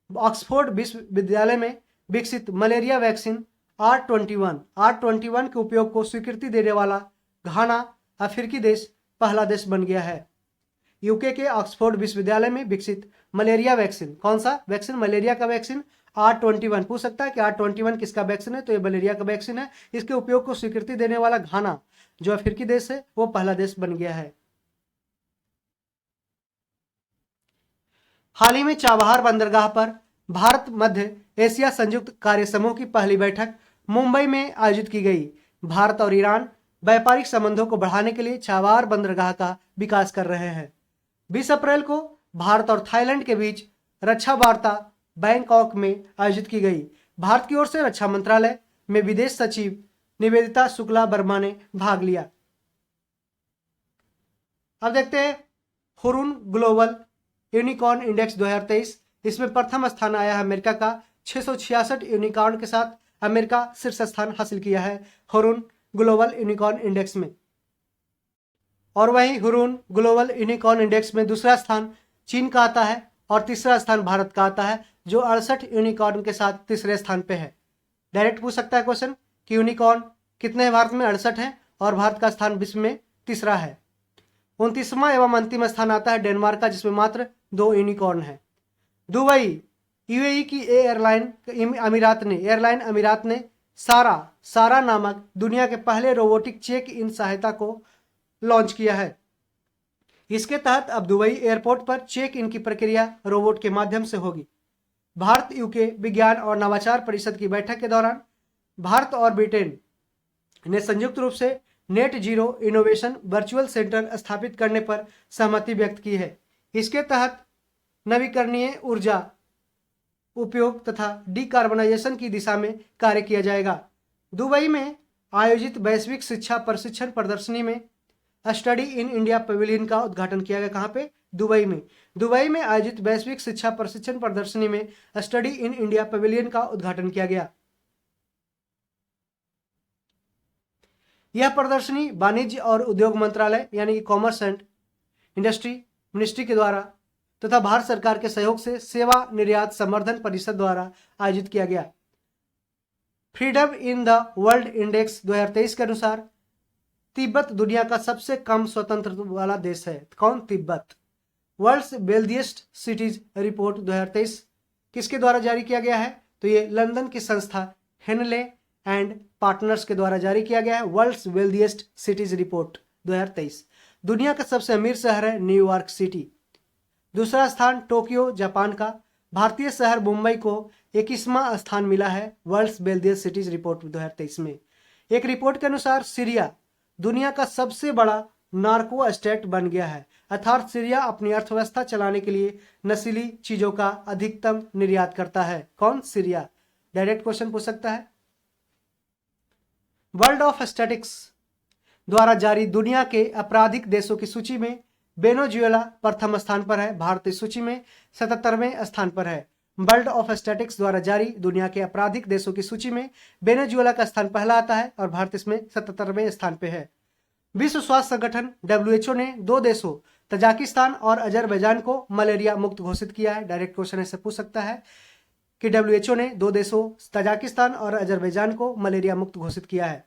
ऑक्सफोर्ड विश्वविद्यालय में विकसित मलेरिया वैक्सीन R21 के उपयोग को स्वीकृति देने वाला घाना अफ्रीकी देश पहला देश बन गया है। यूके के ऑक्सफोर्ड विश्वविद्यालय में विकसित मलेरिया वैक्सीन, कौन सा वैक्सीन? मलेरिया का वैक्सीन R21। पूछ सकता है कि R21 किसका वैक्सीन है? तो ये मलेरिया का वैक्सीन है। इसके उपयोग को स्वीकृति देने वाला घाना जो अफ्रीकी देश है वो पहला देश बन गया है। हाल ही में चाबहार बंदरगाह पर भारत मध्य एशिया संयुक्त कार्य समूह की पहली बैठक मुंबई में आयोजित की गई। भारत और ईरान व्यापारिक संबंधों को बढ़ाने के लिए चाबहार बंदरगाह का विकास कर रहे हैं। 20 अप्रैल को भारत और थाईलैंड के बीच रक्षा वार्ता बैंकॉक में आयोजित की गई। भारत की ओर से रक्षा मंत्रालय में विदेश सचिव निवेदिता शुक्ला वर्मा ने भाग लिया। अब देखते हैं हुरुन ग्लोबल यूनिकॉर्न इंडेक्स 2023। इसमें प्रथम स्थान आया है अमेरिका का। 666 यूनिकॉर्न के साथ अमेरिका शीर्ष स्थान हासिल किया है हुरुन ग्लोबल यूनिकॉर्न इंडेक्स में। और वहीं हुरुन ग्लोबल यूनिकॉर्न इंडेक्स में दूसरा स्थान चीन का आता है और तीसरा स्थान भारत का आता है जो 68 यूनिकॉर्न के साथ तीसरे स्थान पे है। डायरेक्ट पूछ सकता है क्वेश्चन कि यूनिकॉर्न कितने हैं? भारत में 68 है और भारत का स्थान विश्व में तीसरा है। 29वां एवं अंतिम स्थान आता है डेनमार्क का जिसमें मात्र 2 यूनिकॉर्न है। दुबई UAE की एयरलाइन अमीरात ने सारा नामक दुनिया के पहले रोबोटिक चेक इन सहायता को लॉन्च किया है। इसके तहत अब दुबई एयरपोर्ट पर चेक इन की प्रक्रिया रोबोट के माध्यम से होगी। भारत यूके विज्ञान और नवाचार परिषद की बैठक के दौरान भारत और ब्रिटेन ने संयुक्त रूप से net zero innovation virtual centre स्थापित करने पर सहमति व्यक्त की है। इसके तहत नवीकरणीय ऊर्जा उपयोग तथा डिकार्बनाइजेशन की दिशा में कार्य किया जाएगा। दुबई में आयोजित वैश्विक शिक्षा प्रशिक्षण प्रदर्शनी में स्टडी इन इंडिया पवेलियन का उद्घाटन किया गया। कहाँ पे? दुबई में। दुबई में आयोजित वैश्विक शिक्षा प्रशिक्षण प्रदर्शनी में स्टडी इन इंडिया पवेलियन का उद्घाटन किया गया। यह प्रदर्शनी वाणिज्य और उद्योग मंत्रालय यानी कि कॉमर्स एंड इंडस्ट्री मिनिस्ट्री के द्वारा तथा भारत सरकार के सहयोग से सेवा निर्यात संवर्धन परिषद द्वारा आयोजित किया गया। Freedom in the world index 2023 के अनुसार तिब्बत दुनिया का सबसे कम स्वतंत्र वाला देश है। कौन? Tibet. World's wealthiest cities report 2023 किसके द्वारा जारी किया गया है? तो ये लंदन की संस्था हेनले एंड पार्टनर्स के द्वारा जारी किया गया है। World's wealthiest cities report 2023। दुनिया का सबसे अमीर शहर है न्यूयॉर्क सिटी। दूसरा स्थान टोक्यो जापान का। भारतीय शहर मुंबई को 21वां स्थान मिला है वर्ल्ड्स वेल्थिएस्ट सिटीज रिपोर्ट 2023 में। एक रिपोर्ट के अनुसार सीरिया दुनिया का सबसे बड़ा नार्को स्टेट बन गया है, अर्थात सीरिया अपनी अर्थव्यवस्था चलाने के लिए नशीली चीजों का अधिकतम निर्यात करता है। कौन? सीरिया। डायरेक्ट क्वेश्चन पूछ सकता है। वर्ल्ड ऑफ स्टैटिस्टिक्स द्वारा जारी दुनिया के आपराधिक देशों की सूची में वेनेजुएला प्रथम स्थान पर है। भारत इस सूची में 77वें स्थान पर है। वर्ल्ड ऑफ स्टैटिस्टिक्स द्वारा जारी दुनिया के आपराधिक देशों की सूची में वेनेजुएला का स्थान पहला आता है और भारत इसमें 77वें स्थान पे है। विश्व स्वास्थ्य संगठन WHO ने दो देशों तजाकिस्तान और अजरबैजान को मलेरिया मुक्त घोषित किया है। डायरेक्ट क्वेश्चन ऐसे पूछ सकता है कि WHO ने दो देशों तजाकिस्तान और अजरबैजान को मलेरिया मुक्त घोषित किया है।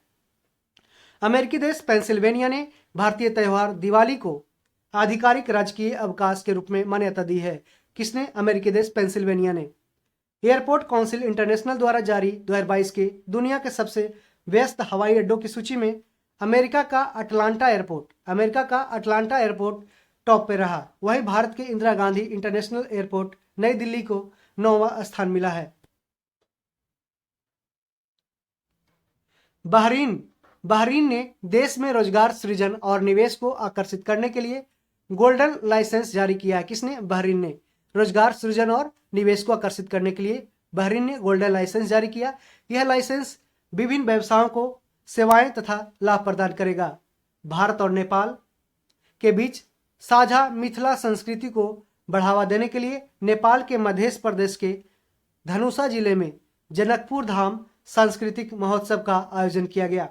अमेरिकी देश पेंसिल्वेनिया ने भारतीय त्योहार दिवाली को आधिकारिक राजकीय अवकाश के रूप में मान्यता दी है। किसने? अमेरिकी देश पेंसिल्वेनिया ने। एयरपोर्ट काउंसिल इंटरनेशनल द्वारा जारी 2022 के दुनिया के सबसे व्यस्त हवाई अड्डों की सूची में अमेरिका का अटलांटा एयरपोर्ट टॉप पे रहा। वहीं भारत के इंदिरा गांधी इंटरनेशनल एयरपोर्ट नई दिल्ली को 9वां स्थान मिला है। बहरीन ने देश में रोजगार सृजन और निवेश को आकर्षित करने के लिए गोल्डन लाइसेंस जारी किया है। किसने? बहरीन ने। रोजगार सृजन और निवेश को आकर्षित करने के लिए बहरीन ने गोल्डन लाइसेंस जारी किया। यह लाइसेंस विभिन्न व्यवसायों को सेवाएं तथा लाभ प्रदान करेगा। भारत और नेपाल के बीच साझा मिथिला संस्कृति को बढ़ावा देने के लिए नेपाल के मध्य प्रदेश के धनुषा जिले में जनकपुर धाम सांस्कृतिक महोत्सव का आयोजन किया गया।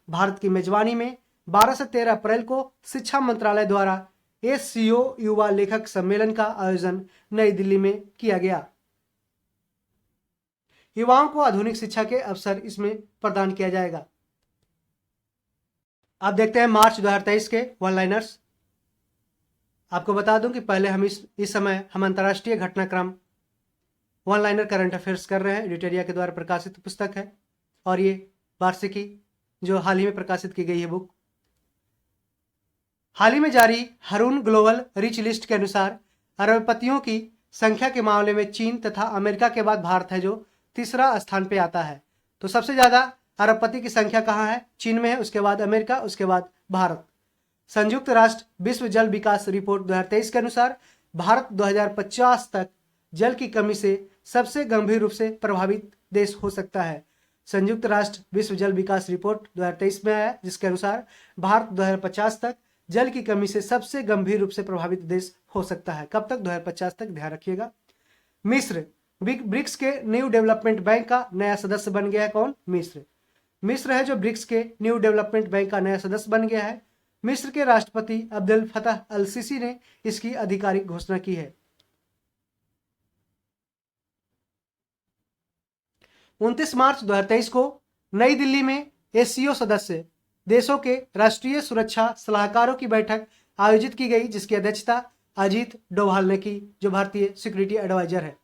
भारत की मेजबानी में 12 से 13 अप्रैल को शिक्षा मंत्रालय द्वारा SCO युवा लेखक सम्मेलन का आयोजन नई दिल्ली में किया गया। युवाओं को आधुनिक शिक्षा के अवसर इसमें प्रदान किया जाएगा। आप देखते हैं मार्च 2023 के वन लाइनर्स। आपको बता दूं कि पहले हम इस समय हम अंतर्राष्ट्रीय घटनाक्रम वन लाइनर करंट अफेयर्स कर रहे हैं। एडिटोरिया के द्वारा प्रकाशित पुस्तक है और ये वार्षिकी जो हाल ही में प्रकाशित की गई है बुक। हाल ही में जारी हरून ग्लोबल रिच लिस्ट के अनुसार अरबपतियों की संख्या के मामले में चीन तथा अमेरिका के बाद भारत है जो तीसरा स्थान पे आता है। तो सबसे ज्यादा अरबपति की संख्या कहाँ है? चीन में है, उसके बाद अमेरिका, उसके बाद भारत। संयुक्त राष्ट्र विश्व जल विकास रिपोर्ट 2023 के अनुसार भारत 2050 तक जल की कमी से सबसे गंभीर रूप से प्रभावित देश हो सकता है। संयुक्त राष्ट्र विश्व जल विकास रिपोर्ट 2023 में आया जिसके अनुसार भारत 2050 तक जल की कमी से सबसे गंभीर रूप से प्रभावित देश हो सकता है। कब तक? 2050 तक, ध्यान रखिएगा। मिस्र ब्रिक्स के न्यू डेवलपमेंट बैंक का नया सदस्य बन गया है। कौन? मिस्र है जो ब्रिक्स के न्यू डेवलपमेंट बैंक का नया सदस्य बन गया है। मिस्र के राष्ट्रपति अब्देल फतह अल सीसी ने इसकी आधिकारिक घोषणा की है। 29 मार्च 2023 को नई दिल्ली में SCO सदस्य देशों के राष्ट्रीय सुरक्षा सलाहकारों की बैठक आयोजित की गई जिसकी अध्यक्षता अजीत डोभाल ने की जो भारतीय सिक्योरिटी एडवाइजर है।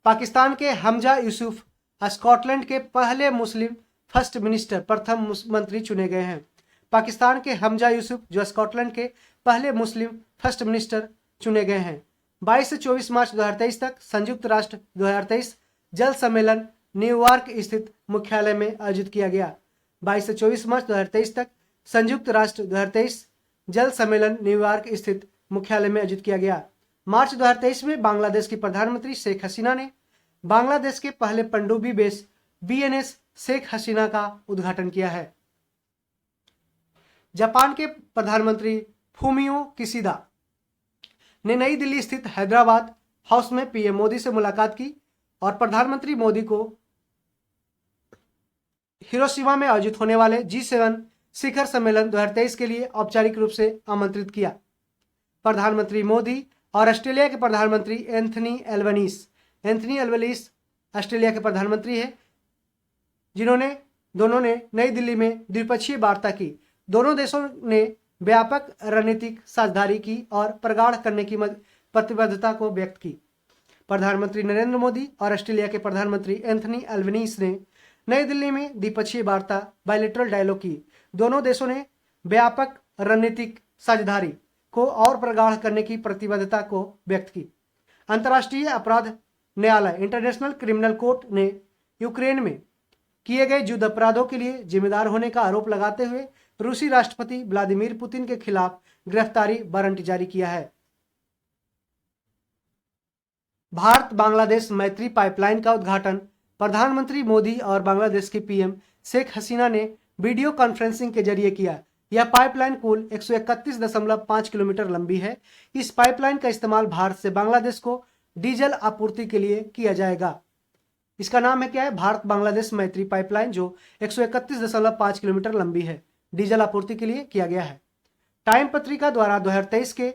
पाकिस्तान के हमजा यूसुफ स्कॉटलैंड के पहले मुस्लिम फर्स्ट मिनिस्टर प्रथम मंत्री चुने गए हैं। पाकिस्तान के हमजा यूसुफ जो स्कॉटलैंड के पहले मुस्लिम फर्स्ट मिनिस्टर चुने गए हैं। 22 से 24 मार्च 2023 तक संयुक्त राष्ट्र 2023 जल सम्मेलन न्यूयॉर्क स्थित मुख्यालय में आयोजित किया गया। 22 से 24 मार्च 2023 तक संयुक्त राष्ट्र 2023 जल सम्मेलन न्यूयॉर्क स्थित मुख्यालय में आयोजित किया गया। मार्च 2023 में बांग्लादेश की प्रधानमंत्री शेख हसीना ने बांग्लादेश के पहले पनडुब्बी बेस BNS शेख हसीना का उद्घाटन किया है। जापान के प्रधानमंत्री फूमियो किशिदा ने नई दिल्ली स्थित हैदराबाद हाउस में PM मोदी से मुलाकात की और प्रधानमंत्री मोदी को हिरोशिमा में आयोजित होने वाले G7 शिखर सम्मेलन 2023 के लिए औपचारिक रूप से आमंत्रित किया। प्रधानमंत्री मोदी और ऑस्ट्रेलिया के प्रधानमंत्री एंथनी एल्बनीज ऑस्ट्रेलिया के प्रधानमंत्री हैं दोनों ने नई दिल्ली में द्विपक्षीय वार्ता की। दोनों देशों ने व्यापक रणनीतिक साझेदारी की और प्रगाढ़ करने की प्रतिबद्धता को व्यक्त की। प्रधानमंत्री नरेंद्र मोदी और ऑस्ट्रेलिया के प्रधानमंत्री एंथनी एल्बनीज ने नई दिल्ली में द्विपक्षीय वार्ता बायलैटरल डायलॉग की। दोनों देशों ने व्यापक रणनीतिक साझेदारी, को और प्रगाढ़ करने की प्रतिबद्धता को व्यक्त की। अंतर्राष्ट्रीय अपराध न्यायालय इंटरनेशनल क्रिमिनल कोर्ट ने यूक्रेन में किए गए युद्ध अपराधों के लिए जिम्मेदार होने का आरोप लगाते हुए रूसी राष्ट्रपति व्लादिमीर पुतिन के खिलाफ गिरफ्तारी वारंट जारी किया है। भारत बांग्लादेश मैत्री पाइपलाइन का उद्घाटन प्रधानमंत्री मोदी और बांग्लादेश की पीएम शेख हसीना ने वीडियो कॉन्फ्रेंसिंग के जरिए किया। यह पाइपलाइन कुल 131.5 किलोमीटर लंबी है। इस पाइपलाइन का इस्तेमाल भारत से बांग्लादेश को डीजल आपूर्ति के लिए किया जाएगा। इसका नाम है क्या है? भारत बांग्लादेश मैत्री पाइपलाइन, जो 131.5 किलोमीटर लंबी है, डीजल आपूर्ति के लिए किया गया है। टाइम पत्रिका द्वारा 2023 के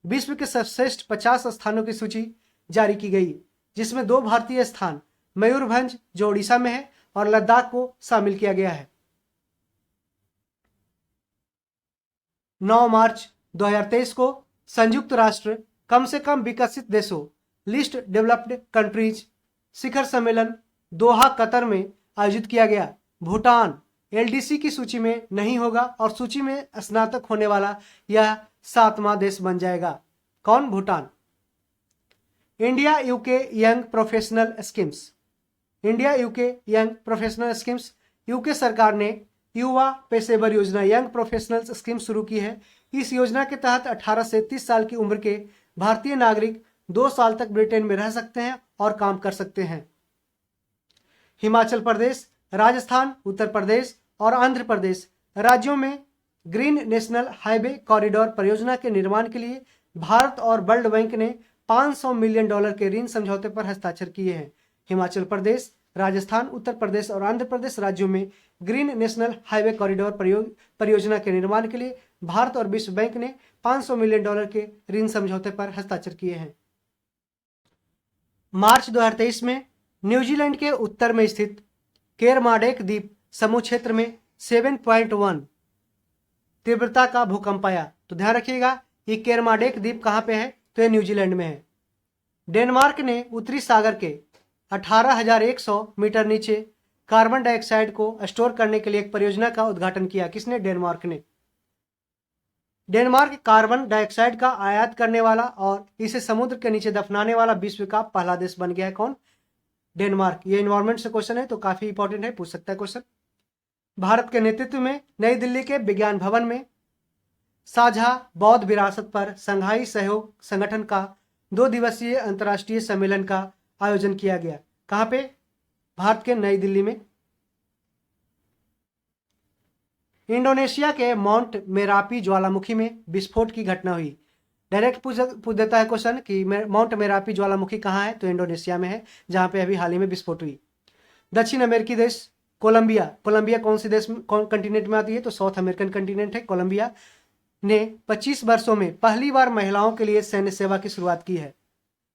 विश्व के सर्वश्रेष्ठ 50 स्थानों की सूची जारी की गई, जिसमें 2 भारतीय स्थान मयूरभंज जो ओडिशा में है और लद्दाख को शामिल किया गया है। 9 मार्च 2023 को संयुक्त राष्ट्र कम से कम विकसित देशों लिस्ट डेवलप्ड कंट्रीज शिखर सम्मेलन दोहा कतर में आयोजित किया गया। भूटान एलडीसी की सूची में नहीं होगा और सूची में स्नातक होने वाला यह 7वां देश बन जाएगा। कौन? Bhutan. India UK young professional schemes. India UK young professional schemes, UK सरकार ने युवा पेशेवर योजना यंग प्रोफेशनल्स स्कीम शुरू की है। इस योजना के तहत 18 से 30 साल की उम्र के भारतीय नागरिक 2 साल तक ब्रिटेन में रह सकते हैं और काम कर सकते हैं। हिमाचल प्रदेश, राजस्थान, उत्तर प्रदेश और आंध्र प्रदेश राज्यों में ग्रीन नेशनल हाईवे कॉरिडोर परियोजना के निर्माण के लिए भारत और वर्ल्ड बैंक ने $500 मिलियन के ऋण समझौते पर हस्ताक्षर किए हैं। हिमाचल प्रदेश, राजस्थान, उत्तर प्रदेश और आंध्र प्रदेश राज्यों में ग्रीन नेशनल हाईवे कॉरिडोर परियोजना के निर्माण के लिए भारत और विश्व बैंक ने $500 मिलियन के ऋण समझौते पर हस्ताक्षर किए हैं। मार्च 2023 में न्यूजीलैंड के उत्तर में स्थित केरमाडेक द्वीप समूह क्षेत्र में 7.1 तीव्रता का भूकंप आया। तो ध्यान रखिएगा, ये केरमाडेक द्वीप कहाँ पे है? तो ये न्यूजीलैंड में है। डेनमार्क ने उत्तरी सागर के 18,100 मीटर नीचे कार्बन डाइऑक्साइड को स्टोर करने के लिए एक परियोजना का उद्घाटन किया। किसने? डेनमार्क ने। डेनमार्क कार्बन डाइऑक्साइड का आयात करने वाला और इसे समुद्र के नीचे दफनाने वाला विश्व का पहला देश बन गया है। कौन? डेनमार्क। ये एनवायरमेंट से क्वेश्चन है तो काफी इंपॉर्टेंट है, पूछ सकता है क्वेश्चन। भारत के नेतृत्व में नई दिल्ली के विज्ञान भवन में साझा बौद्ध विरासत पर संघाई सहयोग संगठन का 2 दिवसीय अंतर्राष्ट्रीय सम्मेलन का आयोजन किया गया। कहां पे? भारत के नई दिल्ली में। इंडोनेशिया के माउंट मेरापी ज्वालामुखी में विस्फोट की घटना हुई। डायरेक्ट पूछ देता है क्वेश्चन कि माउंट मेरापी ज्वालामुखी कहाँ है? तो इंडोनेशिया में है, जहां पे अभी हाल ही में विस्फोट हुई। दक्षिण अमेरिकी देश कोलंबिया। कोलंबिया कौन सी देश कौन कंटिनेंट में आती है? तो साउथ अमेरिकन कंटिनेंट है। कोलंबिया ने 25 वर्षों में पहली बार महिलाओं के लिए सैन्य सेवा की शुरुआत की है।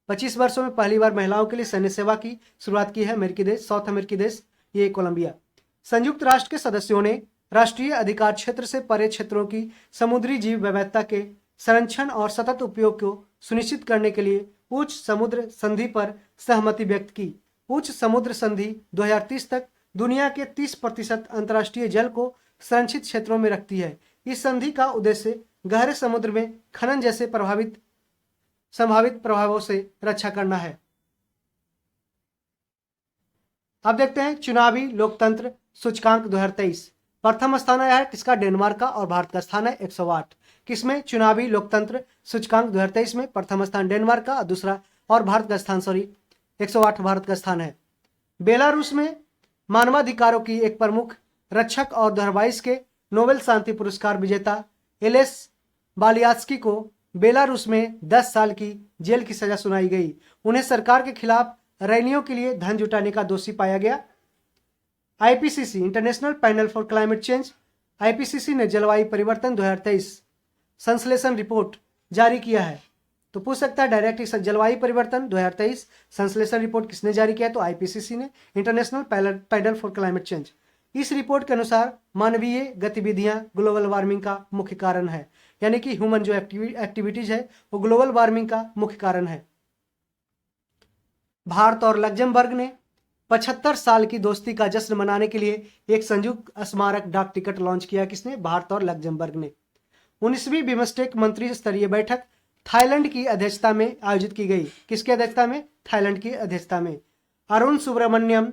25 वर्षों में पहली बार महिलाओं के लिए सैन्य सेवा की शुरुआत की है अमेरिकी देश, साउथ अमेरिकी देश, ये कोलंबिया। संयुक्त राष्ट्र के सदस्यों ने राष्ट्रीय अधिकार क्षेत्र से परे क्षेत्रों की समुद्री जीव विविधता के संरक्षण और सतत उपयोग को सुनिश्चित करने के लिए उच्च समुद्र संधि पर सहमति व्यक्त की। उच्च समुद्र संधि 2030 तक दुनिया के 30% अंतर्राष्ट्रीय जल को संरक्षित क्षेत्रों में रखती है। इस संधि का उद्देश्य गहरे समुद्र में खनन जैसे संभावित प्रभावों से रक्षा करना है। अब देखते हैं चुनावी लोकतंत्र सूचकांक 2023। प्रथम स्थान आया है किसका? डेनमार्क का। और भारत का स्थान है 108। किसमें? चुनावी लोकतंत्र सूचकांक 2023 में प्रथम स्थान डेनमार्क का, दूसरा और भारत का स्थान 108 भारत का स्थान है। बेलारूस में मानवाधिकारों की एक प्रमुख रक्षक और 2022 के नोबेल शांति पुरस्कार विजेता एलेस बालियात्स्की को बेलारूस में 10 साल की जेल की सजा सुनाई गई। उन्हें सरकार के खिलाफ रैलियों के लिए धन जुटाने का दोषी पाया गया। IPCC international panel for climate change, IPCC ने जलवायु परिवर्तन 2023 संश्लेषण रिपोर्ट जारी किया है। तो पूछ सकता है डायरेक्ट, जलवायु परिवर्तन 2023 संश्लेषण रिपोर्ट किसने जारी किया? तो आईपीसीसी ने, international panel for climate change. इस रिपोर्ट के अनुसार मानवीय गतिविधियां ग्लोबल वार्मिंग का मुख्य कारण है, यानी कि ह्यूमन जो एक्टिविटीज है वो ग्लोबल वार्मिंग का मुख्य कारण है। भारत और लग्जमबर्ग ने 75 साल की दोस्ती का जश्न मनाने के लिए एक संयुक्त स्मारक डाक टिकट लॉन्च किया। किसने? भारत और लग्जमबर्ग ने। 19वीं बिम्स्टेक मंत्री स्तरीय बैठक थाईलैंड की अध्यक्षता में आयोजित की गई। किसकी अध्यक्षता में? थाईलैंड की अध्यक्षता में। अरुण सुब्रमण्यम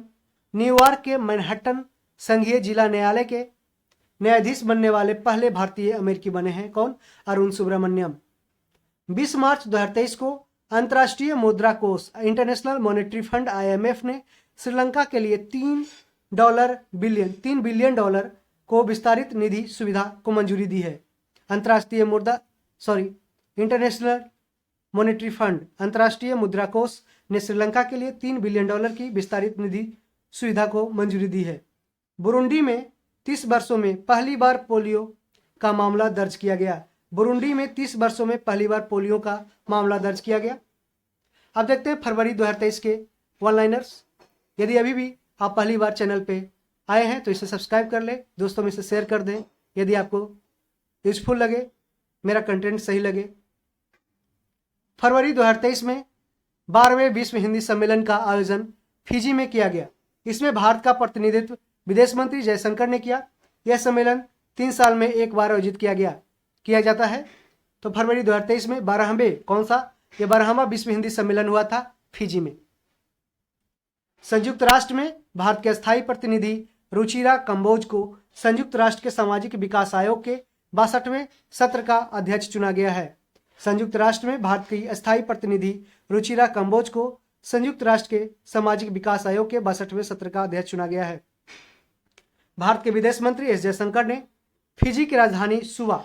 न्यूयॉर्क के मैनहट्टन संघीय जिला न्यायालय के न्यायाधीश बनने वाले पहले भारतीय अमेरिकी बने हैं। कौन? अरुण सुब्रमण्यम। 20 मार्च 2023 को अंतर्राष्ट्रीय मुद्रा कोष इंटरनेशनल मॉनेटरी फंड IMF ने श्रीलंका के लिए $3 बिलियन को विस्तारित निधि सुविधा को मंजूरी दी है। इंटरनेशनल मॉनेटरी फंड अंतर्राष्ट्रीय मुद्रा कोष ने श्रीलंका के लिए $3 बिलियन की विस्तारित निधि सुविधा को मंजूरी दी है। बुरुंडी में 30 वर्षों में पहली बार पोलियो का मामला दर्ज किया गया। बुरुंडी में 30 वर्षों में पहली बार पोलियो का मामला दर्ज किया गया। अब देखते हैं फरवरी 2023 के वन लाइनर्स। यदि अभी भी आप पहली बार चैनल पे आए हैं तो इसे सब्सक्राइब कर ले, दोस्तों में इसे शेयर कर दें यदि आपको यूजफुल लगे, मेरा कंटेंट सही लगे। फरवरी 2023 में 12वें विश्व हिंदी सम्मेलन का आयोजन फिजी में किया गया। इसमें भारत का प्रतिनिधित्व विदेश मंत्री जयशंकर ने किया। यह सम्मेलन 3 साल में एक बार आयोजित किया जाता है। तो फरवरी 2023 में 12वां विश्व हिंदी सम्मेलन हुआ था फिजी में। संयुक्त राष्ट्र में भारत के स्थायी प्रतिनिधि रुचिरा कंबोज को संयुक्त राष्ट्र के सामाजिक विकास आयोग के 62वें सत्र का अध्यक्ष चुना गया है। संयुक्त राष्ट्र में भारत की स्थायी प्रतिनिधि रुचिरा कंबोज को संयुक्त राष्ट्र के सामाजिक विकास आयोग के 62वें सत्र का अध्यक्ष चुना गया है। भारत के विदेश मंत्री एस जयशंकर ने फिजी की राजधानी सुवा,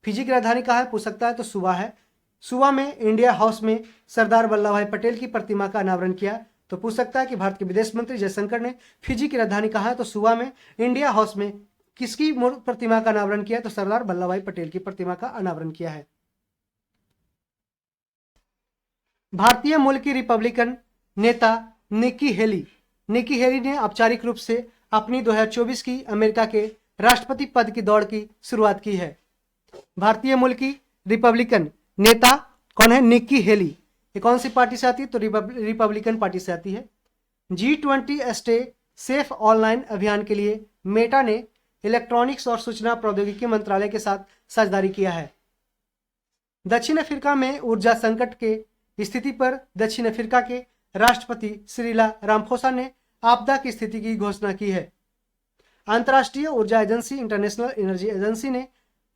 फिजी की राजधानी कहाँ है पूछ सकता है तो सुवा है, सुवा में इंडिया हाउस में सरदार वल्लभ भाई पटेल की प्रतिमा का अनावरण किया। तो पूछ सकता है कि भारत के विदेश मंत्री जयशंकर ने फिजी की राजधानी कहाँ है तो सुवा में इंडिया हाउस में किसकी प्रतिमा का अनावरण किया? तो सरदार वल्लभ भाई पटेल की प्रतिमा का अनावरण किया है। भारतीय मूल की रिपब्लिकन नेता निकी हेली ने औपचारिक रूप से अपनी 2024 की अमेरिका के राष्ट्रपति पद की दौड़ की शुरुआत की है। भारतीय मूल की रिपब्लिकन नेता कौन है? Nikki Haley. ये कौन सी पार्टी से आती है? तो रिपब्लिकन पार्टी से आती है। G20 स्टे सेफ ऑनलाइन अभियान के लिए मेटा ने इलेक्ट्रॉनिक्स और सूचना प्रौद्योगिकी मंत्रालय के साथ साझेदारी किया है। दक्षिण अफ्रीका में ऊर्जा संकट के स्थिति पर दक्षिण अफ्रीका के राष्ट्रपति सिरिला रामफोसा ने आपदा की स्थिति की घोषणा की है। अंतर्राष्ट्रीय ऊर्जा एजेंसी इंटरनेशनल एनर्जी एजेंसी ने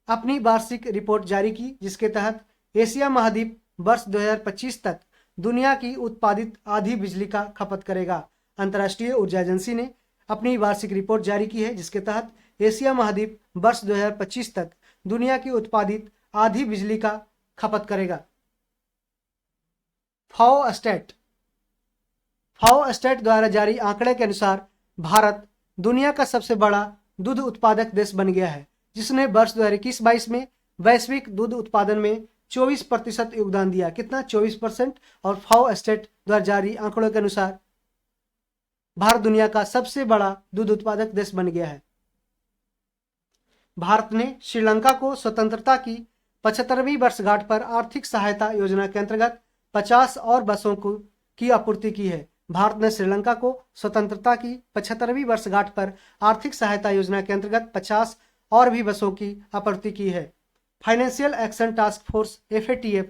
अपनी वार्षिक रिपोर्ट जारी की, जिसके तहत एशिया महाद्वीप वर्ष 2025 तक दुनिया की उत्पादित आधी बिजली का खपत करेगा। अंतर्राष्ट्रीय ऊर्जा एजेंसी ने अपनी वार्षिक रिपोर्ट जारी की है, जिसके तहत एशिया महाद्वीप वर्ष 2025 तक दुनिया की उत्पादित आधी बिजली का खपत करेगा। फाओ स्टेट द्वारा जारी आंकड़े के अनुसार भारत दुनिया का सबसे बड़ा दूध उत्पादक देश बन गया है, जिसने वर्ष 2021-22 में वैश्विक दूध उत्पादन में 24% योगदान दिया। कितना? 24%। और फाओ स्टेट द्वारा जारी आंकड़ों के अनुसार भारत दुनिया का सबसे बड़ा दूध उत्पादक देश बन गया है। भारत ने श्रीलंका को स्वतंत्रता की 75वीं वर्षगांठ पर आर्थिक सहायता योजना के अंतर्गत 50 और बसों की आपूर्ति की है। भारत ने श्रीलंका को स्वतंत्रता की 75वीं वर्षगांठ पर आर्थिक सहायता योजना के अंतर्गत 50 और भी बसों की आपूर्ति की है। Financial action task force FATF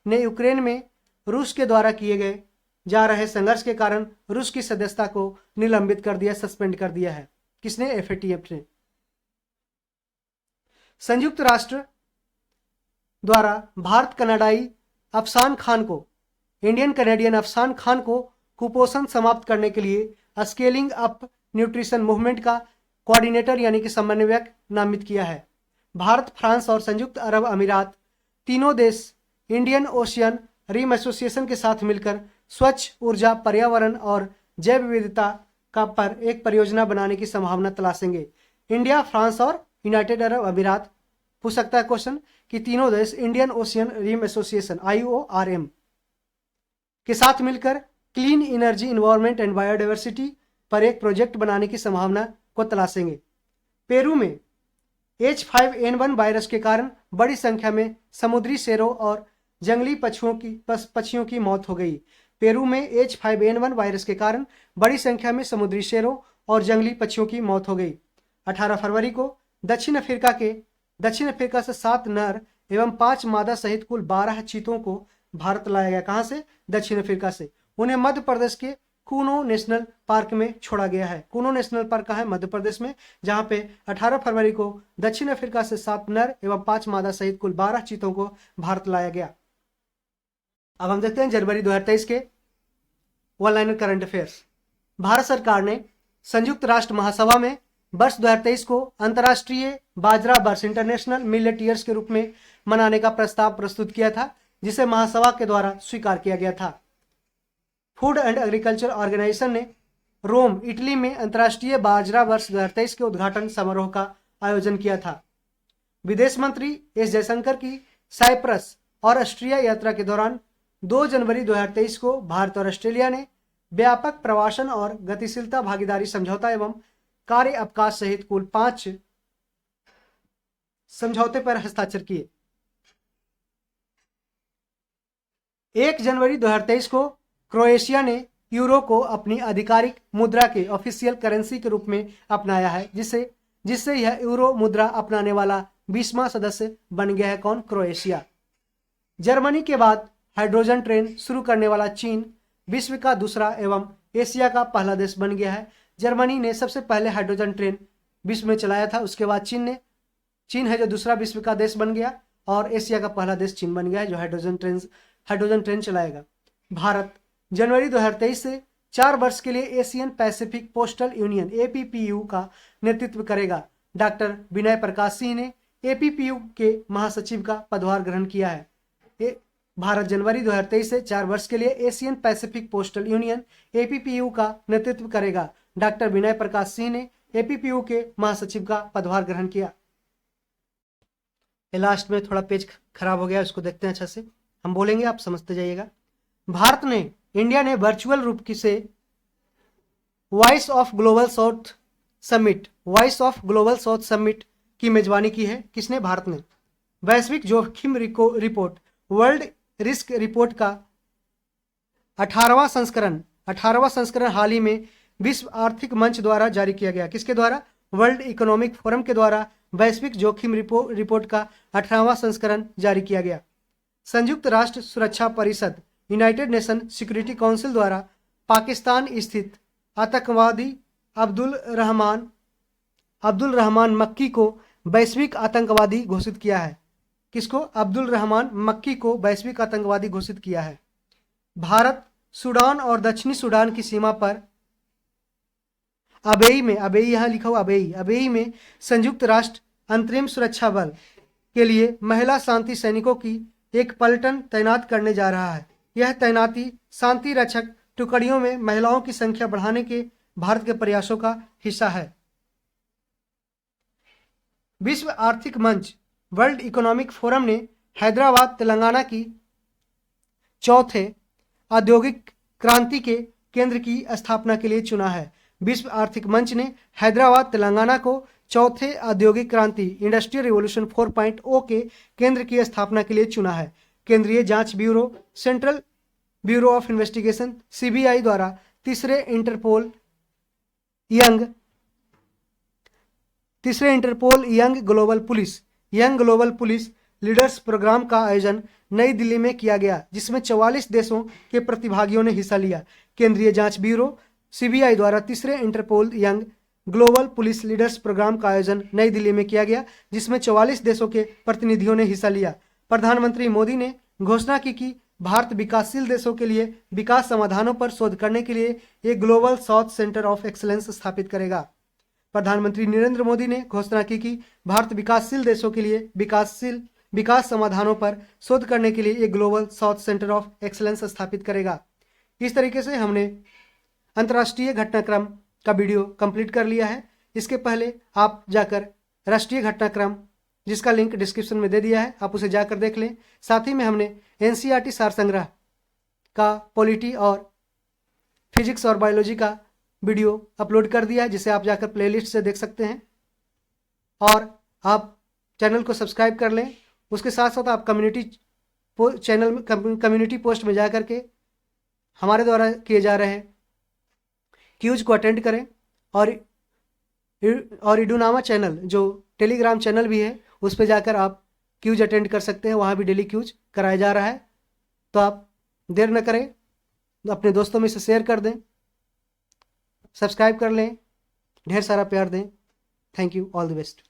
ने यूक्रेन में रूस के द्वारा किए गए जा रहे संघर्ष के कारण रूस की सदस्यता को निलंबित कर दिया, सस्पेंड कर दिया है। किसने? FATF ने। संयुक्त राष्ट्र द्वारा भारत कनाडाई अफसान खान को, इंडियन कनेडियन अफसान खान को कुपोषण समाप्त करने के लिए स्केलिंग अप न्यूट्रिशन मूवमेंट का कोऑर्डिनेटर यानी कि समन्वयक नामित किया है। भारत, फ्रांस और संयुक्त अरब अमीरात तीनों देश इंडियन ओशियन रिम एसोसिएशन के साथ मिलकर स्वच्छ ऊर्जा, पर्यावरण और जैव विविधता का पर एक परियोजना बनाने की संभावना तलाशेंगे। इंडिया, फ्रांस और यूनाइटेड अरब अमीरात, पूछ सकता है क्वेश्चन कि तीनों देश Indian ocean rim association IORM के साथ मिलकर clean energy, environment and biodiversity पर एक प्रोजेक्ट बनाने की संभावना को तलाशेंगे। पेरू में H5N1 वायरस के कारण बड़ी संख्या में समुद्री शेरों और जंगली पक्षियों की मौत हो गई। पेरू में H5N1 वायरस के कारण बड़ी संख्या में समुद्री शेरों और जंगली पक्षियों की मौत हो गई। 18 फरवरी को दक्षिण अफ्रीका के दक्षिण अफ्रीका से 7 नर एवं 5 मादा सहित कुल 12 चीतों को भारत लाया गया। कहां से? दक्षिण अफ्रीका से। उन्हें मध्य प्रदेश के कूनो नेशनल पार्क में छोड़ा गया है। कूनो नेशनल पार्क कहाँ है? मध्य प्रदेश में, जहां पे 18 फरवरी को दक्षिण अफ्रीका से 7 नर एवं 5 मादा सहित कुल 12 चीतों को भारत लाया गया। अब हम देखते हैं जनवरी 2023 के one liner current affairs. Bharat सरकार ने संयुक्त राष्ट्र महासभा में वर्ष 2023 को अंतर्राष्ट्रीय बाजरा वर्ष, इंटरनेशनल मिलेट ईयर्स के रूप में मनाने का प्रस्ताव प्रस्तुत किया था, जिसे महासभा के द्वारा स्वीकार किया गया था। फूड एंड एग्रीकल्चर ऑर्गेनाइजेशन ने रोम, इटली में अंतर्राष्ट्रीय बाजरा वर्ष 2023 के उद्घाटन समारोह का आयोजन किया था। विदेश मंत्री एस जयशंकर की साइप्रस और ऑस्ट्रिया यात्रा के दौरान 2 जनवरी 2023 को भारत और ऑस्ट्रेलिया ने व्यापक प्रवासन और गतिशीलता भागीदारी समझौता एवं कार्य अवकाश सहित कुल 5 समझौते पर हस्ताक्षर किए। 1 जनवरी 2023 को क्रोएशिया ने यूरो को अपनी आधिकारिक मुद्रा के ऑफिशियल करेंसी के रूप में अपनाया है, जिससे यह यूरो मुद्रा अपनाने वाला 20वां सदस्य बन गया है। कौन? क्रोएशिया। जर्मनी के बाद हाइड्रोजन ट्रेन शुरू करने वाला चीन विश्व का दूसरा एवं एशिया का पहला देश बन गया है। जर्मनी ने सबसे पहले हाइड्रोजन ट्रेन विश्व में चलाया था, उसके बाद चीन है जो दूसरा विश्व का देश बन गया, और एशिया का पहला देश चीन बन गया है जो हाइड्रोजन ट्रेन चलाएगा। भारत जनवरी 2023 से 4 वर्ष के लिए Asian Pacific postal union APPU का नेतृत्व करेगा। डॉक्टर विनय प्रकाश सिंह ने APPU के महासचिव का पदभार ग्रहण किया है। भारत जनवरी 2023 से 4 वर्ष के लिए Asian Pacific postal union APPU का नेतृत्व करेगा। डॉक्टर विनय प्रकाश सिंह ने APPU के महासचिव का पदभार ग्रहण किया। लास्ट में थोड़ा पेज खराब हो गया, उसको देखते हैं अच्छा से, हम बोलेंगे आप समझते जाइएगा। इंडिया ने वर्चुअल रूप से voice of global south summit की मेजबानी की है। किसने? भारत ने। वैश्विक जोखिम रिपोर्ट, वर्ल्ड रिस्क रिपोर्ट का 18वां संस्करण हाल ही में विश्व आर्थिक मंच द्वारा जारी किया गया। किसके द्वारा? वर्ल्ड इकोनॉमिक फोरम के द्वारा वैश्विक जोखिम रिपोर्ट का 18वां संस्करण जारी किया गया। संयुक्त राष्ट्र सुरक्षा परिषद, यूनाइटेड नेशन सिक्योरिटी काउंसिल द्वारा पाकिस्तान स्थित आतंकवादी अब्दुल रहमान मक्की को वैश्विक आतंकवादी घोषित किया है। किसको? अब्दुल रहमान मक्की को वैश्विक आतंकवादी घोषित किया है। भारत सूडान और दक्षिणी सूडान की सीमा पर अबेई यहाँ लिखा हुआ अबेई में संयुक्त राष्ट्र अंतरिम सुरक्षा बल के लिए महिला शांति सैनिकों की एक पलटन तैनात करने जा रहा है। यह तैनाती शांति रक्षक टुकड़ियों में महिलाओं की संख्या बढ़ाने के भारत के प्रयासों का हिस्सा है। विश्व आर्थिक मंच, वर्ल्ड इकोनॉमिक फोरम ने हैदराबाद तेलंगाना की चौथे औद्योगिक क्रांति के केंद्र की स्थापना के लिए चुना है। विश्व आर्थिक मंच ने हैदराबाद तेलंगाना को चौथे औद्योगिक क्रांति इंडस्ट्रियल रिवॉल्यूशन 4.0 के केंद्र की स्थापना के लिए चुना है। केंद्रीय जांच bureau, central bureau of investigation CBI द्वारा तीसरे Interpol young global police leaders program का आयोजन नई दिल्ली में किया गया, जिसमें 44 देशों के प्रतिभागियों ने हिस्सा लिया। केंद्रीय जांच ब्यूरो CBI द्वारा तीसरे Interpol young global police leaders program का आयोजन नई दिल्ली में किया गया, जिसमें 44 देशों के प्रतिनिधियों ने हिस्सा लिया। प्रधानमंत्री मोदी ने घोषणा की कि भारत विकासशील देशों के लिए विकास समाधानों पर शोध करने के लिए एक global south centre of excellence स्थापित करेगा। प्रधानमंत्री नरेंद्र मोदी ने घोषणा की कि भारत विकासशील देशों के लिए विकास समाधानों पर शोध करने के लिए एक global south centre of excellence स्थापित करेगा। इस तरीके से हमने अंतर्राष्ट्रीय घटनाक्रम का वीडियो कंप्लीट कर लिया है। इसके पहले आप जाकर राष्ट्रीय घटनाक्रम, जिसका लिंक डिस्क्रिप्शन में दे दिया है, आप उसे जाकर देख लें। साथ ही में हमने NCERT सार संग्रह का पॉलिटी और फिजिक्स और बायोलॉजी का वीडियो अपलोड कर दिया है, जिसे आप जाकर प्लेलिस्ट से देख सकते हैं। और आप चैनल को सब्सक्राइब कर लें। उसके साथ साथ आप कम्युनिटी पोस्ट में जा करके हमारे द्वारा किए जा रहे क्यूज को अटेंड करें, और इडूनामा चैनल जो टेलीग्राम चैनल भी है उस पर जाकर आप क्यूज अटेंड कर सकते हैं, वहाँ भी डेली क्यूज कराया जा रहा है। तो आप देर न करें, अपने दोस्तों में से शेयर कर दें, सब्सक्राइब कर लें, ढेर सारा प्यार दें। Thank you, all the best.